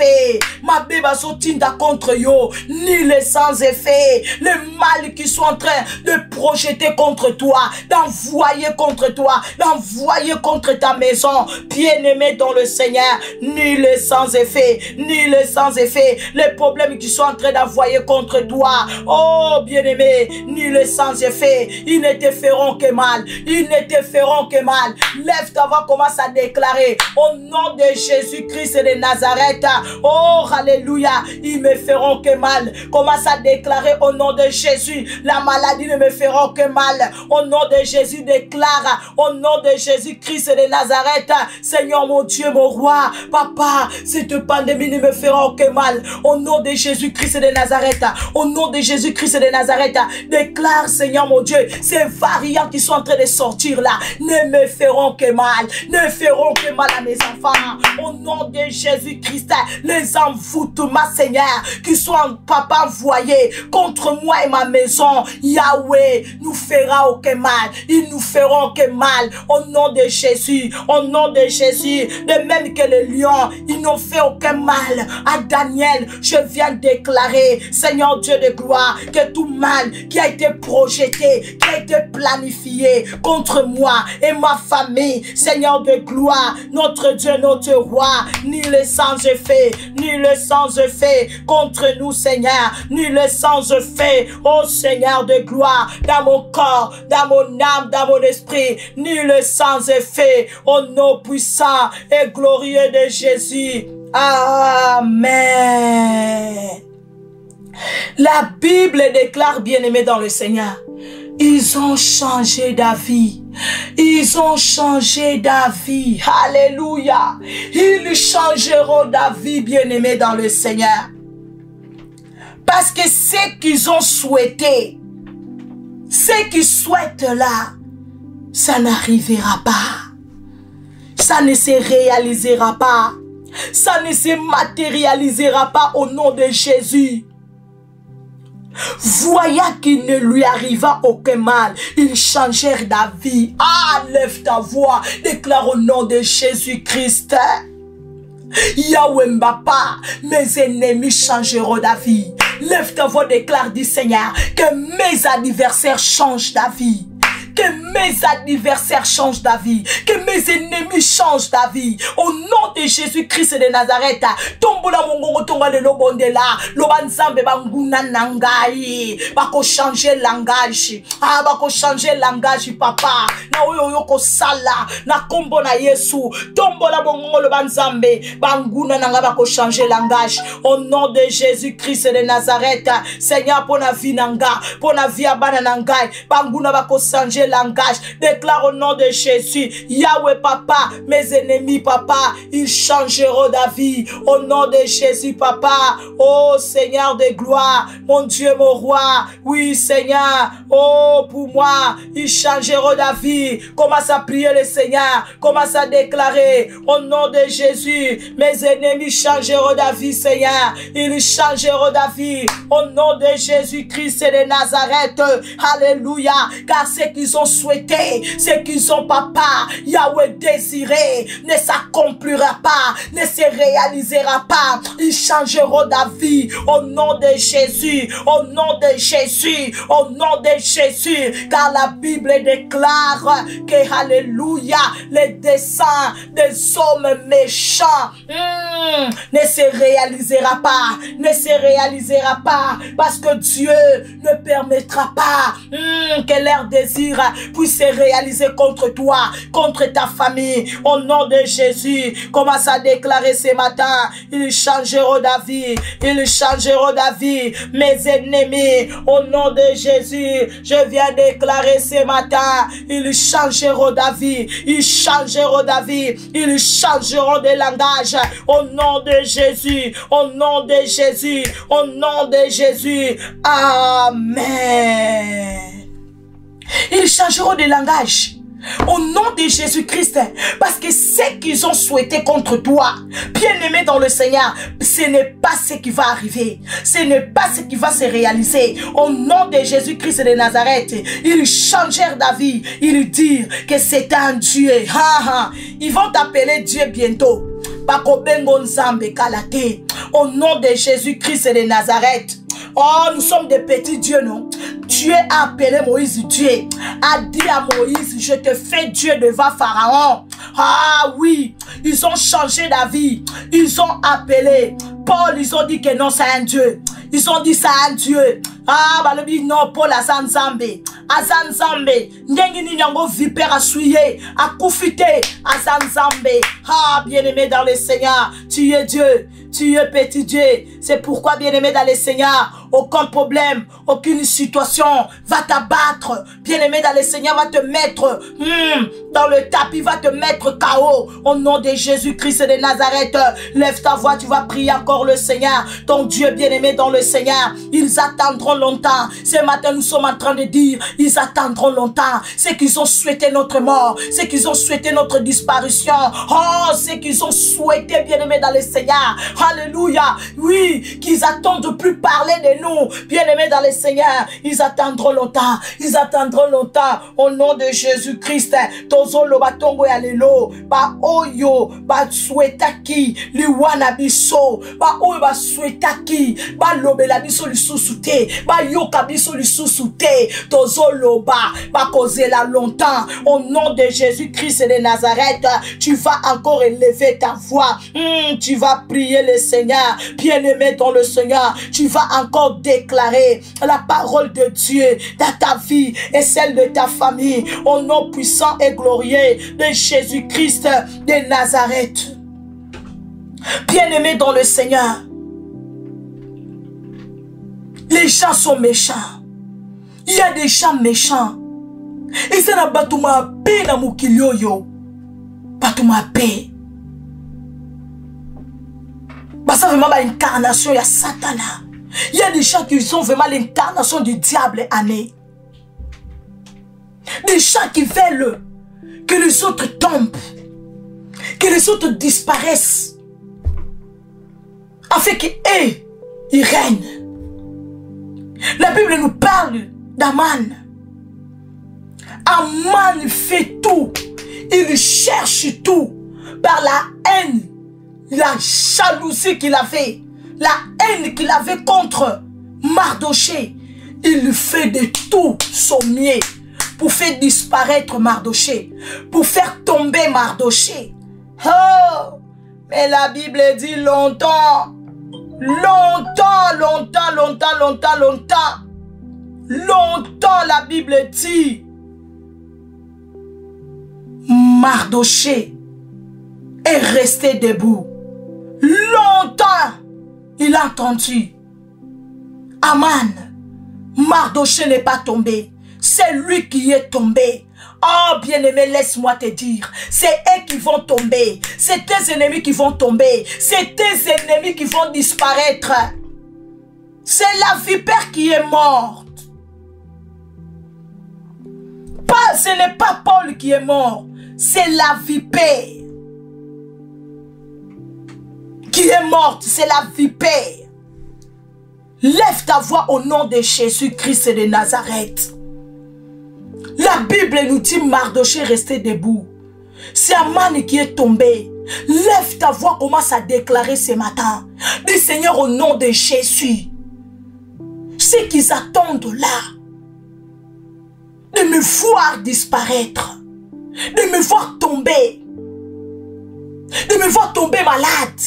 A: Ma béba sotinda contre yo, ni les sans effet. Le mal qui sont en train de projeter contre toi, d'envoyer contre toi, d'envoyer contre ta maison, bien-aimé dans le Seigneur, ni les sans effet, ni les sans effet. Les problèmes qui sont en train d'envoyer contre toi, oh bien-aimé, ni les sans effet, ils ne te feront que mal, ils ne te feront que mal. Lève ta voix, commence à déclarer au nom de Jésus-Christ de Nazareth. Oh, alléluia, ils me feront que mal. Commence à déclarer au nom de Jésus, la maladie ne me fera que mal. Au nom de Jésus, déclare, au nom de Jésus-Christ de Nazareth, Seigneur mon Dieu, mon roi, papa, cette pandémie ne me fera que mal. Au nom de Jésus-Christ de Nazareth, au nom de Jésus-Christ de Nazareth, déclare, Seigneur mon Dieu, ces variants qui sont en train de sortir là, ne me feront que mal, ne feront que mal à mes enfants. Au nom de Jésus-Christ, les envoûtements, Seigneur, qui sont, papa, envoyés contre moi et ma maison, Yahweh, nous fera aucun mal. Ils nous feront aucun mal. Au nom de Jésus, au nom de Jésus, de même que les lions, ils n'ont fait aucun mal à Daniel. Je viens déclarer, Seigneur Dieu de gloire, que tout mal qui a été projeté, qui a été planifié contre moi et ma famille, Seigneur de gloire, notre Dieu, notre roi, ni le sang fait, ni le sang fait contre nous, Seigneur, ni le sang fait, oh Seigneur de gloire, dans mon corps, dans mon âme, dans mon esprit, ni le sang fait, au nom puissant et glorieux de Jésus. Amen. La Bible déclare, bien-aimés dans le Seigneur, ils ont changé d'avis. Ils ont changé d'avis. Alléluia. Ils changeront d'avis, bien-aimés dans le Seigneur. Parce que ce qu'ils ont souhaité, ce qu'ils souhaitent là, ça n'arrivera pas. Ça ne se réalisera pas. Ça ne se matérialisera pas au nom de Jésus. Voyant qu'il ne lui arriva aucun mal, ils changèrent d'avis. Ah, lève ta voix, déclare au nom de Jésus-Christ. Yahweh Mbapa, mes ennemis changeront d'avis. Lève ta voix, déclare du Seigneur, que mes adversaires changent d'avis. Que mes adversaires changent d'avis. Que mes ennemis changent d'avis. Au nom de Jésus-Christ de Nazareth. Tombola mongongo tonga de lobondela. Lobanzambe banguna nangai. Bako changer langage. Ah, bako changer langage, papa. Na oyo yoko sala. Na kombo na Yesu. Tombola mongongo lobanzambe. Banguna nanga bako changer langage. Au nom de Jésus-Christ de Nazareth. Seigneur, pour la vie nanga. Pour la vie abana nangai. Banguna bako changer langage, déclare au nom de Jésus, Yahweh papa, mes ennemis papa, ils changeront d'avis, au nom de Jésus papa, oh Seigneur de gloire, mon Dieu mon roi, oui Seigneur, oh pour moi, ils changeront d'avis, commence à prier le Seigneur, commence à déclarer, au nom de Jésus, mes ennemis changeront d'avis Seigneur, ils changeront d'avis, au nom de Jésus-Christ de Nazareth, alléluia, car ce qu'ils ont souhaité, ce qu'ils ont papa, Yahweh désiré, ne s'accomplira pas, ne se réalisera pas, ils changeront d'avis, au nom de Jésus, au nom de Jésus, au nom de Jésus, car la Bible déclare que, alléluia, les desseins des hommes méchants ne se réalisera pas, ne se réalisera pas, parce que Dieu ne permettra pas que leur désir puisse se réaliser contre toi, contre ta famille. Au nom de Jésus, commence à déclarer ce matin, ils changeront d'avis, ils changeront d'avis, mes ennemis. Au nom de Jésus, je viens déclarer ce matin, ils changeront d'avis, ils changeront d'avis, ils changeront de langage. Au nom de Jésus, au nom de Jésus, au nom de Jésus. Amen. Ils changeront de langage. Au nom de Jésus-Christ, parce que ce qu'ils ont souhaité contre toi, bien-aimé dans le Seigneur, ce n'est pas ce qui va arriver, ce n'est pas ce qui va se réaliser. Au nom de Jésus-Christ de Nazareth, ils changèrent d'avis, ils dirent que c'est un Dieu. Ils vont t'appeler Dieu bientôt. Au nom de Jésus-Christ de Nazareth. Oh, nous sommes des petits dieux, non? Dieu a appelé Moïse Dieu, a dit à Moïse, je te fais Dieu devant Pharaon. Ah oui, ils ont changé d'avis, ils ont appelé Paul, ils ont dit que non, c'est un Dieu. Ils ont dit c'est un Dieu. Ah, bah le dit non, Paul a Zanzambe. A Zanzambe. N'yengini nyango vipère a souillé, a koufité a Zanzambe. Ah, bien-aimé dans le Seigneur, tu es Dieu. Tu es petit Dieu. C'est pourquoi, bien-aimé dans le Seigneur, aucun problème, aucune situation va t'abattre. Bien-aimé dans le Seigneur, va te mettre dans le tapis, va te mettre KO. Au nom de Jésus-Christ de Nazareth, lève ta voix, tu vas prier encore le Seigneur. Ton Dieu bien-aimé dans le Seigneur, ils attendront longtemps. Ce matin, nous sommes en train de dire, ils attendront longtemps. C'est qu'ils ont souhaité notre mort, c'est qu'ils ont souhaité notre disparition. Oh, c'est qu'ils ont souhaité, bien-aimé dans le Seigneur. Alléluia. Oui, qu'ils attendent plus parler de nous. Bien-aimés dans le Seigneur, ils attendront longtemps. Ils attendront longtemps. Au nom de Jésus-Christ, tozolo batongo ya lelo, ba oyo, ba souhaitaki, liwana biso, ba oyo ba souhaitaki, ba lobela biso lisusu te, ba yoka biso lisusu te, tozolo ba kozela longtemps. Au nom de Jésus-Christ de Nazareth, tu vas encore élever ta voix. Tu vas prier le Seigneur, bien-aimé dans le Seigneur. Tu vas encore déclarer la parole de Dieu dans ta vie et celle de ta famille. Au nom puissant et glorieux de Jésus-Christ de Nazareth. Bien-aimé dans le Seigneur, les gens sont méchants. Il y a des gens méchants. Et ça n'a pas tout ma paix dans mon kilioyo. Pas tout ma paix. C'est vraiment l'incarnation, il y a Satana. Il y a des gens qui sont vraiment l'incarnation du diable année. Des gens qui veulent que les autres tombent, que les autres disparaissent, afin qu'eux, ils règnent. La Bible nous parle d'Aman. Aman fait tout, il cherche tout par la haine, la jalousie qu'il avait, la haine qu'il avait contre Mardoché. Il fait de tout son mieux pour faire disparaître Mardoché, pour faire tomber Mardoché. Oh, mais la Bible dit longtemps, longtemps, longtemps, longtemps, longtemps, longtemps, longtemps, la Bible dit, Mardoché est resté debout. Longtemps, il a entendu. Aman, Mardoché n'est pas tombé. C'est lui qui est tombé. Oh bien-aimé, laisse-moi te dire, c'est eux qui vont tomber. C'est tes ennemis qui vont tomber. C'est tes ennemis qui vont disparaître. C'est la vipère qui est morte. Ce n'est pas Paul qui est mort. C'est la vipère qui est morte. C'est la vipère. Lève ta voix au nom de Jésus-Christ de Nazareth. La Bible nous dit Mardoché restait debout. C'est Aman qui est tombé. Lève ta voix, commence à déclarer ce matin. Dis Seigneur au nom de Jésus. Ce qu'ils attendent là, de me voir disparaître, de me voir tomber, de me voir tomber malade,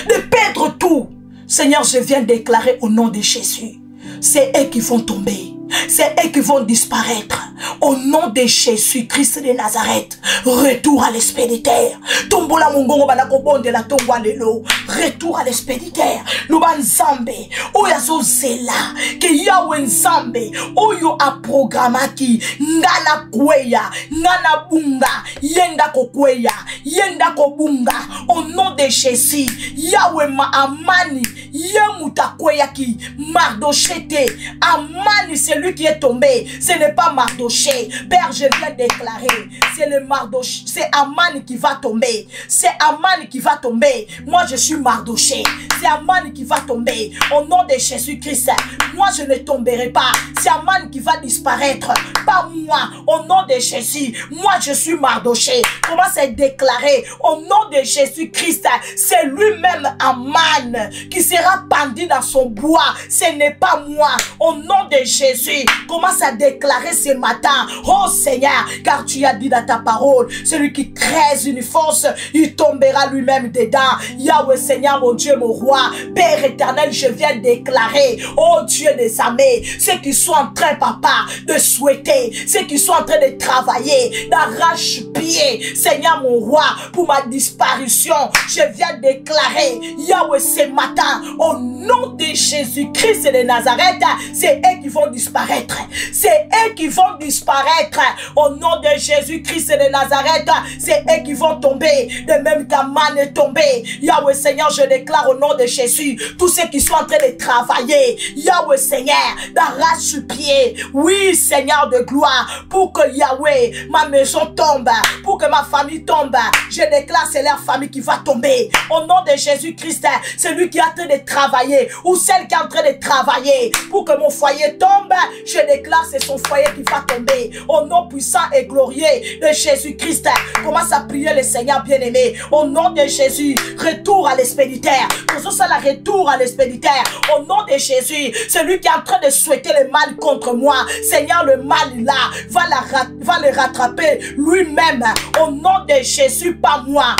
A: de perdre tout. Seigneur, je viens déclarer au nom de Jésus. C'est eux qui vont tomber. C'est eux qui vont disparaître. Au nom de Jésus-Christ de Nazareth. Retour à l'expéditeur. Tombola mongongo banakobonde la tongwa lelo. Retour à l'expéditeur. Luban Nzambe. Oya zo zela. Que Yahweh Nzambe. Oyo a programaki. Ngana kweya. Ngana bunga. Yenda ko kweya. Yenda ko bunga. Au nom de Jésus. Yahweh ma amani. Yemuta kweya ki. Mardoché te. Amani c'est lui qui est tombé. Ce n'est pas Mardoché. Père, je viens déclarer. C'est le Mardoché. C'est Aman qui va tomber. C'est Aman qui va tomber. Moi, je suis Mardoché. C'est Aman qui va tomber. Au nom de Jésus-Christ, moi, je ne tomberai pas. C'est Aman qui va disparaître. Pas moi. Au nom de Jésus, moi, je suis Mardoché. Commence à déclarer. Au nom de Jésus-Christ, c'est lui-même Aman qui sera pendu dans son bois. Ce n'est pas moi. Au nom de Jésus, commence à déclarer ce matin, oh Seigneur, car tu as dit dans ta parole, celui qui creuse une fosse, il tombera lui-même dedans. Yahweh Seigneur, mon Dieu, mon roi, Père éternel, je viens déclarer, oh Dieu des armées, ceux qui sont en train, papa, de souhaiter, ceux qui sont en train de travailler, d'arrache-pied, Seigneur, mon roi, pour ma disparition, je viens déclarer, Yahweh, ce matin, au nom de Jésus-Christ de Nazareth, c'est eux qui vont disparaître. C'est eux qui vont disparaître. Au nom de Jésus-Christ de Nazareth, c'est eux qui vont tomber. De même qu'Aman est tombé. Yahweh Seigneur, je déclare au nom de Jésus, tous ceux qui sont en train de travailler, Yahweh Seigneur, d'arrache-pied. Oui, Seigneur de gloire, pour que Yahweh, ma maison tombe, pour que ma famille tombe. Je déclare, c'est leur famille qui va tomber. Au nom de Jésus-Christ, celui qui est en train de travailler, ou celle qui est en train de travailler, pour que mon foyer tombe, je déclare, c'est son foyer qui va tomber. Au nom puissant et glorieux de Jésus-Christ, commence à prier le Seigneur bien-aimé. Au nom de Jésus, retour à l'expéditeur. Que ce soit le retour à l'expéditeur. Au nom de Jésus, celui qui est en train de souhaiter le mal contre moi, Seigneur, le mal là, va le rattraper lui-même. Au nom de Jésus, pas moi,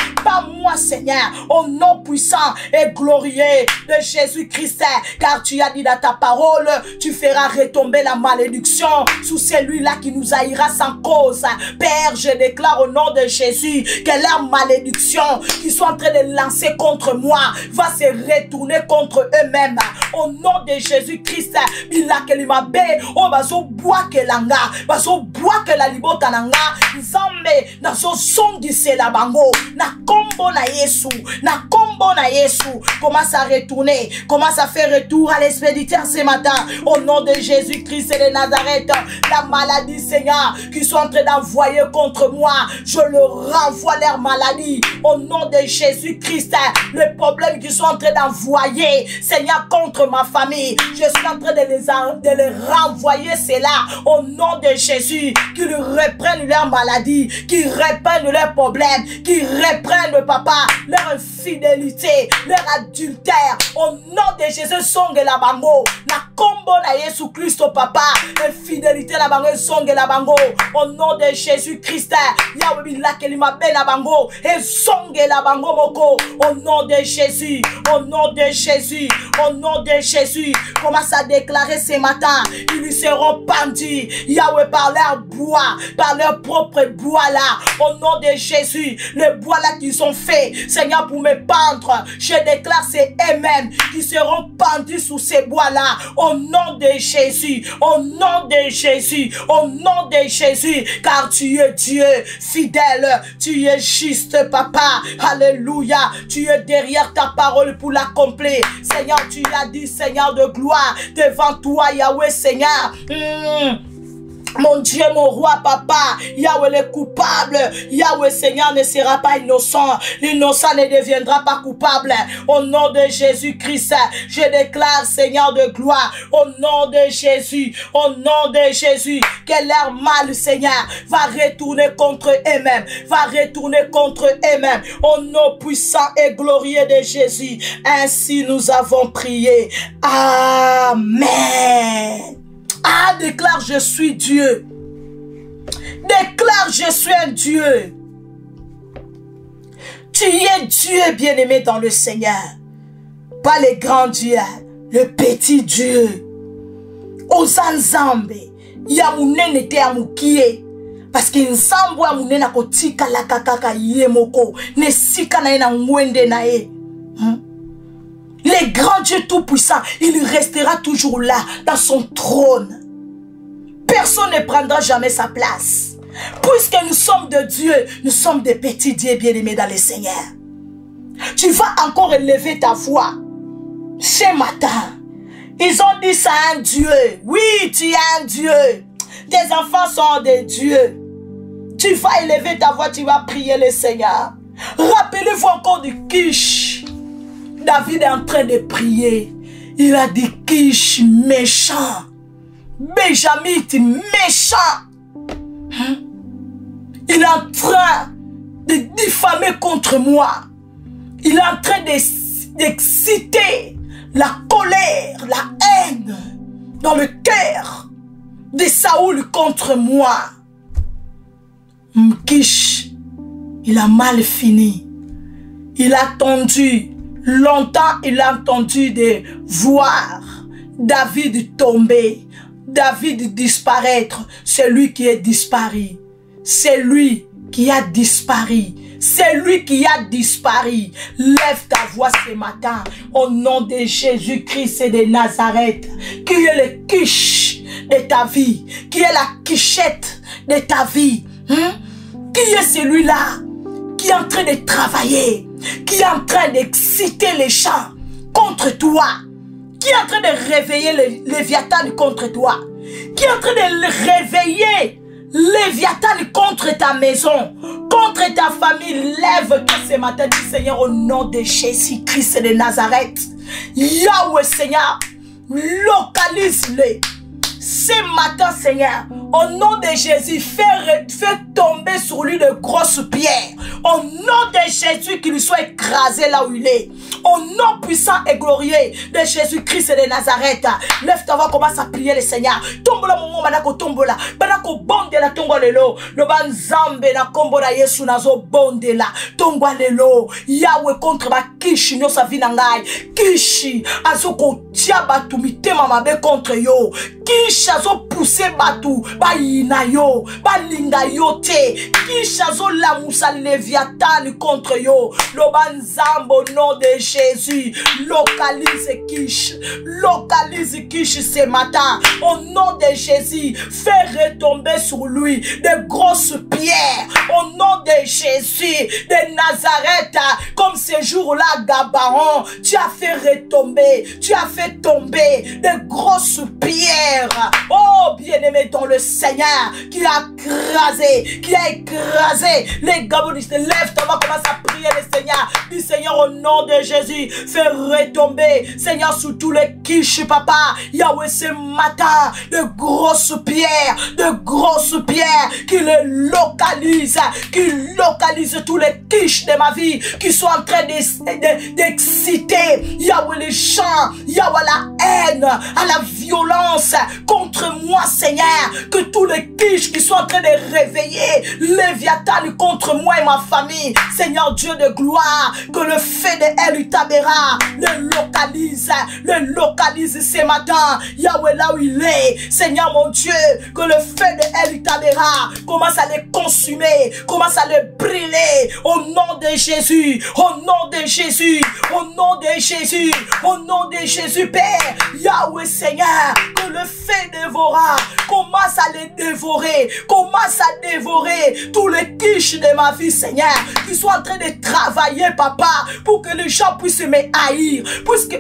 A: Seigneur. Au nom puissant et glorieux de Jésus-Christ, car tu as dit dans ta parole, tu feras retomber la malédiction sous celui-là qui nous haïra sans cause. Père, je déclare au nom de Jésus que la malédiction qu'ils sont en train de lancer contre moi va se retourner contre eux-mêmes. Au nom de Jésus-Christ, bila que limabe, on va so bois que langa, va so bois que la libota nanga, nzambe na so songi se la bango, na combo na Yesu, commence à retourner, commence à faire retour à l'expéditeur ce matin. Au nom de Jésus-Christ de Nazareth, la maladie, Seigneur, qui sont en train d'envoyer contre moi, je leur renvoie leur maladie. Au nom de Jésus-Christ, les problèmes qu'ils sont en train d'envoyer, Seigneur, contre ma famille, je suis en train de les renvoyer cela. Au nom de Jésus, qu'ils reprennent leur maladie, qu'ils reprennent leurs problèmes, qu'ils reprennent, papa, leur infidélité, leur adultère. Au nom de Jésus, songe la bango, na combo na Yesu Christ, papa, infidélité la bango, songe la bango. Au nom de Jésus-Christ, Yahweh bila kelima be la bango, et songe la bango moko. Au nom de Jésus, au nom de Jésus, au nom de Jésus, commence à déclarer ce matin, ils lui seront pendus, Yahweh, par leur bois, par leur propre bois là. Au nom de Jésus, le bois là qu'ils ont fait, Seigneur, pour me pendre, je déclare c'est eux-mêmes qui seront pendus sous ces bois là. Au nom de Jésus, au nom de Jésus, au nom de Jésus, car tu es Dieu fidèle, tu es juste, papa. Alléluia, tu es derrière ta parole pour l'accomplir. Seigneur, tu as dit, Seigneur de gloire, devant toi, Yahweh, Seigneur. Mon Dieu, mon roi, papa, Yahweh le coupable, Yahweh Seigneur ne sera pas innocent, l'innocent ne deviendra pas coupable. Au nom de Jésus-Christ, je déclare, Seigneur de gloire, au nom de Jésus, au nom de Jésus, que leur mal, Seigneur, va retourner contre eux-mêmes, va retourner contre eux-mêmes. Au nom puissant et glorieux de Jésus, ainsi nous avons prié. Amen. Ah, déclare, je suis Dieu. Déclare, je suis un Dieu. Tu es Dieu, bien-aimé dans le Seigneur. Pas le grand Dieu, le petit Dieu. Ozanzambe, yamunene te amukie. Parce que nzambo amunena kotika la kakaka yemoko. Ne sika na ena mwende na e. Le grand Dieu tout-puissant, il restera toujours là, dans son trône. Personne ne prendra jamais sa place. Puisque nous sommes de Dieu, nous sommes des petits dieux bien-aimés dans le Seigneur. Tu vas encore élever ta voix. Ce matin, ils ont dit ça à un Dieu. Oui, tu es un Dieu. Tes enfants sont des dieux. Tu vas élever ta voix, tu vas prier le Seigneur. Rappelez-vous encore du Kish. David est en train de prier. Il a dit Kish méchant. Benjamin méchant. Il est en train de diffamer contre moi. Il est en train d'exciter la colère, la haine dans le cœur de Saoul contre moi. Kish, il a mal fini. Il a attendu. Longtemps, il a entendu de voir David tomber, David disparaître. C'est lui qui est disparu. C'est lui qui a disparu. C'est lui qui a disparu. Lève ta voix ce matin au nom de Jésus-Christ et de Nazareth, qui est le quiche de ta vie, qui est la quichette de ta vie. Qui est celui-là qui est en train de travailler, qui est en train d'exciter les gens contre toi, qui est en train de réveiller le Léviathan contre toi, qui est en train de réveiller Léviathan contre ta maison, contre ta famille. Lève-toi ce matin, dis Seigneur, au nom de Jésus-Christ de Nazareth. Yahweh Seigneur, localise-les. Ce matin, Seigneur, au nom de Jésus, fais tomber sur lui de grosses pierres. Au nom de Jésus, qu'il soit écrasé là où il est. Au nom puissant et glorieux de Jésus-Christ de Nazareth. Lève ta voix, commence à prier le Seigneur. Tombe là, mon manako tombe là. Banako bonde la tombe lelo. Le banzambe na kombo na Yesu nazo bonde la. Tombe lelo. Yahweh contre ma kishi nyo sa vinangai. Kishi azoko tiaba tu mitema mabe contre yo. Kishi azo pousse batu. Ba ina yo. Ba linga yo te. Kishi azo la moussa Léviathan contre yo. Le banzambo au nom de Jésus. Localise Kish ce matin. Au nom de Jésus, fais retomber sur lui de grosses pierres. Au nom de Jésus de Nazareth, comme ce jour-là, Gabaron, tu as fait retomber, tu as fait tomber de grosses pierres. Oh, bien-aimé dans le Seigneur, qui a écrasé les Gabonistes. Lève ta main, commence à prier le Seigneur. Dis Seigneur, au nom de Jésus, fais retomber, Seigneur, sous tous les quiches, papa. Yahweh, ce matin, de grosses pierres qui le localisent tous les quiches de ma vie, qui sont en train d'exciter, Yahweh, les chants, Yahweh, la haine, à la violence contre moi, Seigneur, que tous les quiches qui sont en train de réveiller Léviathan contre moi et ma famille, Seigneur Dieu de gloire, que le feu de El Utabera le localise ce matin, Yahweh, là où il est, Seigneur mon Dieu, que le feu de El Utabera commence à les consumer, commence à les brûler, au nom de Jésus, au nom de Jésus, au nom de Jésus, au nom de Jésus, Père, Yahweh Seigneur, que le feu dévorant commence à les dévorer, commence à dévorer tous les quiches de ma vie, Seigneur, qui sont en train de travailler, papa, pour que les gens puissent me haïr,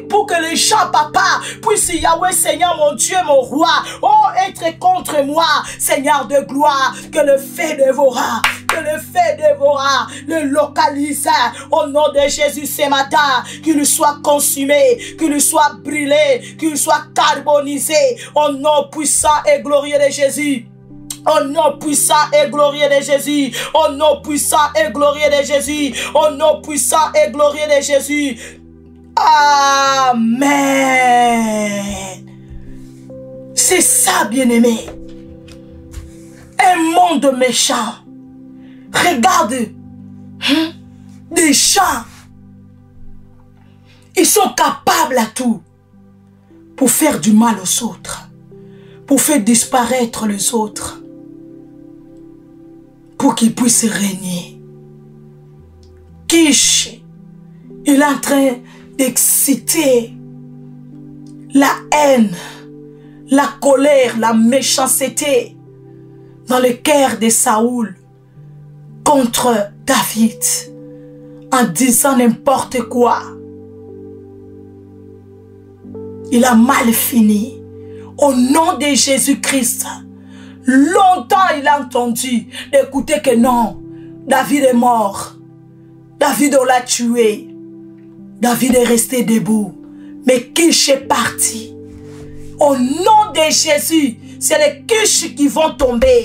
A: pour que les gens, papa, puissent, Yahweh Seigneur, mon Dieu, mon roi, oh, être contre moi, Seigneur de gloire, que le feu dévorant, le localise, au nom de Jésus ce matin, qu'il soit consumé, qu'il soit brûlé, qu'il soit carbonisé, au nom puissant et glorieux de Jésus. Au nom puissant et glorieux de Jésus. Au nom puissant et glorieux de Jésus. Au nom puissant et glorieux de Jésus. Amen. C'est ça, bien-aimé. Un monde méchant. Regarde. Des gens. Ils sont capables à tout. Pour faire du mal aux autres. Pour faire disparaître les autres. Pour qu'ils puissent régner. Kish, il est en train d'exciter la haine, la colère, la méchanceté dans le cœur de Saoul contre David en disant n'importe quoi. Il a mal fini. Au nom de Jésus-Christ, longtemps il a entendu d'écouter que non, David est mort. David on l'a tué. David est resté debout. Mais Kish est parti. Au nom de Jésus, c'est les Kish qui vont tomber.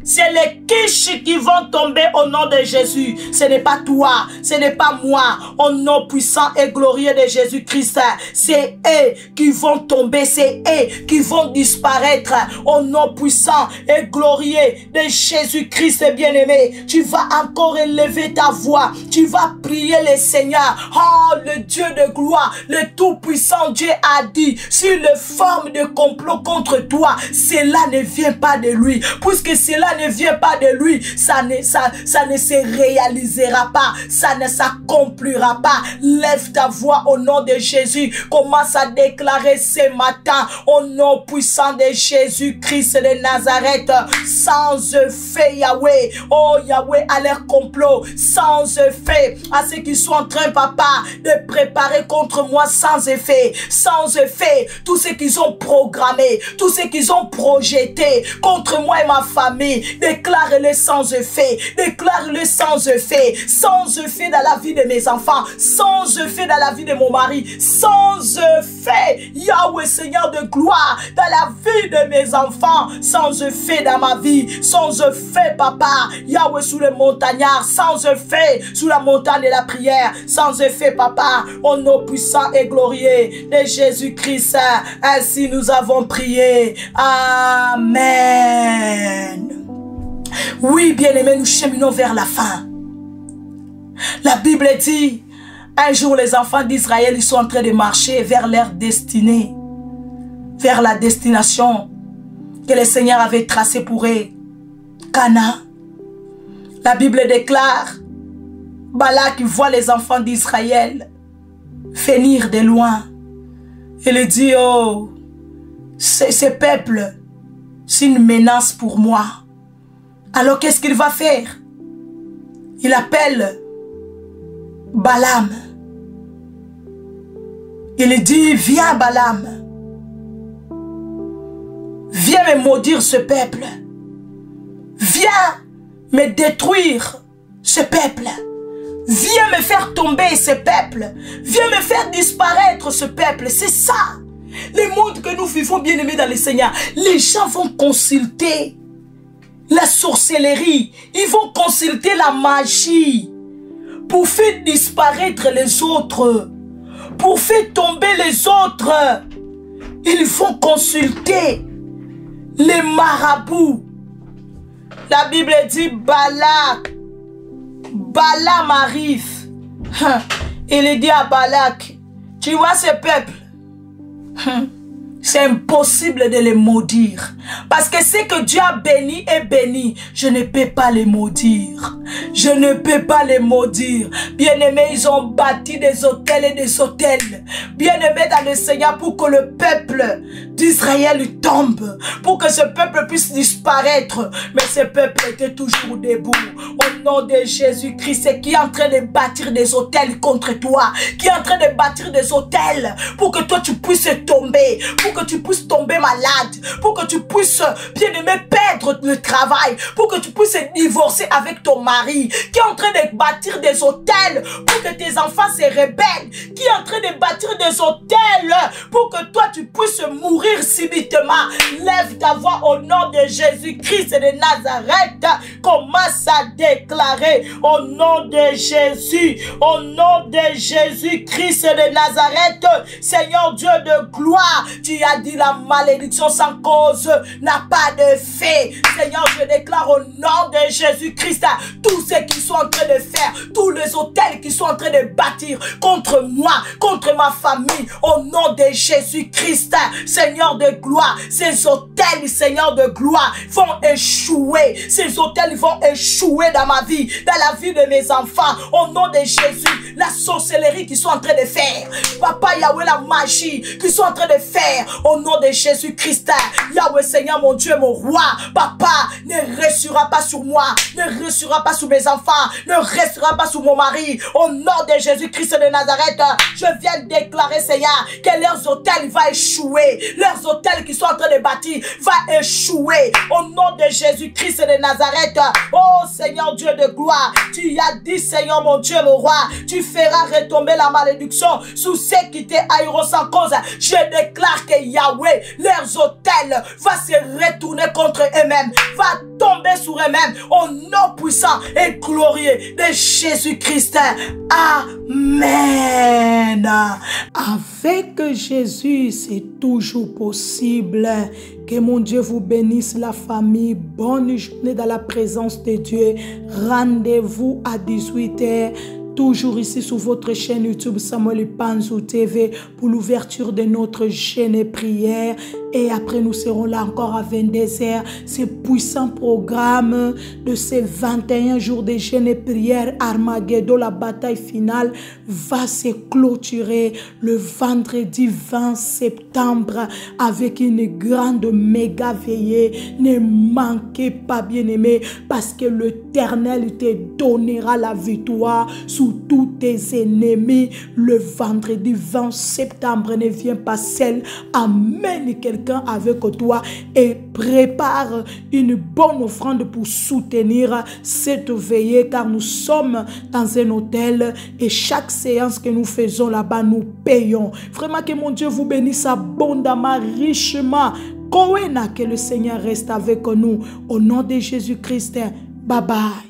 A: C'est les quiches qui vont tomber au nom de Jésus. Ce n'est pas toi, ce n'est pas moi. Au nom puissant et glorieux de Jésus-Christ, c'est eux qui vont tomber, c'est eux qui vont disparaître. Au nom puissant et glorieux de Jésus-Christ bien-aimé, tu vas encore élever ta voix. Tu vas prier le Seigneur. Oh, le Dieu de gloire, le tout-puissant Dieu a dit, sur les formes de complot contre toi, cela ne vient pas de lui. Puisque cela ça ne vient pas de lui, ça ne se réalisera pas, ça ne s'accomplira pas. Lève ta voix au nom de Jésus. Commence à déclarer ce matin au nom puissant de Jésus-Christ de Nazareth. Sans effet, Yahweh. Oh Yahweh, à leur complot. Sans effet. À ceux qui sont en train, papa, de préparer contre moi sans effet. Sans effet. Tout ce qu'ils ont programmé. Tout ce qu'ils ont projeté contre moi et ma famille. Déclare-le sans effet. Déclare-le sans effet. Sans effet dans la vie de mes enfants. Sans effet dans la vie de mon mari. Sans effet, Yahweh Seigneur de gloire, dans la vie de mes enfants. Sans effet dans ma vie. Sans effet, papa, Yahweh sous le montagnard. Sans effet sous la montagne de la prière. Sans effet, papa, au nom puissant et glorieux de Jésus-Christ. Ainsi nous avons prié. Amen. Oui, bien-aimés, nous cheminons vers la fin. La Bible dit, un jour les enfants d'Israël, ils sont en train de marcher vers leur destinée, vers la destination que le Seigneur avait tracée pour eux, Canaan. La Bible déclare, Balak voit les enfants d'Israël venir de loin. Il dit, oh, ce peuple, c'est une menace pour moi. Alors qu'est-ce qu'il va faire? Il appelle Balaam. Il dit, viens Balaam. Viens me maudire ce peuple. Viens me détruire ce peuple. Viens me faire tomber ce peuple. Viens me faire disparaître ce peuple. C'est ça. Le monde que nous vivons, bien-aimés dans le Seigneur. Les gens vont consulter la sorcellerie. Ils vont consulter la magie pour faire disparaître les autres, pour faire tomber les autres. Ils vont consulter les marabouts. La Bible dit Balak, Balaam arrive. Il dit à Balak, tu vois ce peuple, c'est impossible de les maudire. Parce que ce que Dieu a béni est béni. Je ne peux pas les maudire. Je ne peux pas les maudire. Bien-aimés, ils ont bâti des hôtels et des hôtels. Bien-aimés dans le Seigneur, pour que le peuple d'Israël tombe. Pour que ce peuple puisse disparaître. Mais ce peuple était toujours debout. Au nom de Jésus-Christ, qui est en train de bâtir des hôtels contre toi. Qui est en train de bâtir des hôtels pour que toi tu puisses tomber. Pour que tu puisses tomber malade. Pour que tu puisses, bien-aimé, perdre le travail. Pour que tu puisses divorcer avec ton mari. Qui est en train de bâtir des hôtels pour que tes enfants se rebellent. Qui est en train de bâtir des hôtels pour que toi tu puisses mourir subitement. Lève ta voix au nom de Jésus-Christ de Nazareth. Commence à déclarer au nom de Jésus. Au nom de Jésus-Christ de Nazareth. Seigneur Dieu de gloire. Tu as dit la malédiction sans cause n'a pas de fait. Seigneur, je déclare au nom de Jésus-Christ tous ceux qui sont en train de faire, tous les hôtels qui sont en train de bâtir contre moi, contre ma famille, au nom de Jésus-Christ, Seigneur de gloire, ces hôtels, Seigneur de gloire, vont échouer. Ces hôtels vont échouer dans ma vie, dans la vie de mes enfants, au nom de Jésus. La sorcellerie qu'ils sont en train de faire, Papa Yahweh, la magie qu'ils sont en train de faire, au nom de Jésus-Christ, Yahweh Seigneur, mon Dieu, mon roi, Papa, ne restera pas sur moi, ne restera pas sur mes enfants, ne restera pas sur mon mari, au nom de Jésus-Christ de Nazareth. Je viens de déclarer, Seigneur, que leurs hôtels vont échouer, leurs hôtels qui sont en train de bâtir vont échouer, au nom de Jésus-Christ de Nazareth. Oh Seigneur Dieu de gloire, tu as dit, Seigneur mon Dieu, mon roi, tu feras retomber la malédiction sous ceux qui te haïront sans cause. Je déclare que Yahweh, leurs hôtels va se retourner contre eux-mêmes, va tomber sur eux-mêmes, au nom puissant et glorieux de Jésus-Christ. Amen. Avec Jésus, c'est toujours possible. Que mon Dieu vous bénisse, la famille. Bonne journée dans la présence de Dieu. Rendez-vous à 18 h. Toujours ici sur votre chaîne YouTube Samuel Panzou TV pour l'ouverture de notre jeûne et prière. Et après, nous serons là encore à 22h. Ce puissant programme de ces 21 jours de jeûne et prière, Armageddon, la bataille finale, va se clôturer le vendredi 20 septembre avec une grande méga veillée. Ne manquez pas, bien-aimés, parce que l'Éternel te donnera la victoire sur tous tes ennemis. Le vendredi 20 septembre, ne viens pas seul. Amène quelqu'un avec toi et prépare une bonne offrande pour soutenir cette veillée, car nous sommes dans un hôtel et chaque séance que nous faisons là-bas, nous payons. Vraiment que mon Dieu vous bénisse abondamment, richement. Que le Seigneur reste avec nous. Au nom de Jésus-Christ. Bye bye.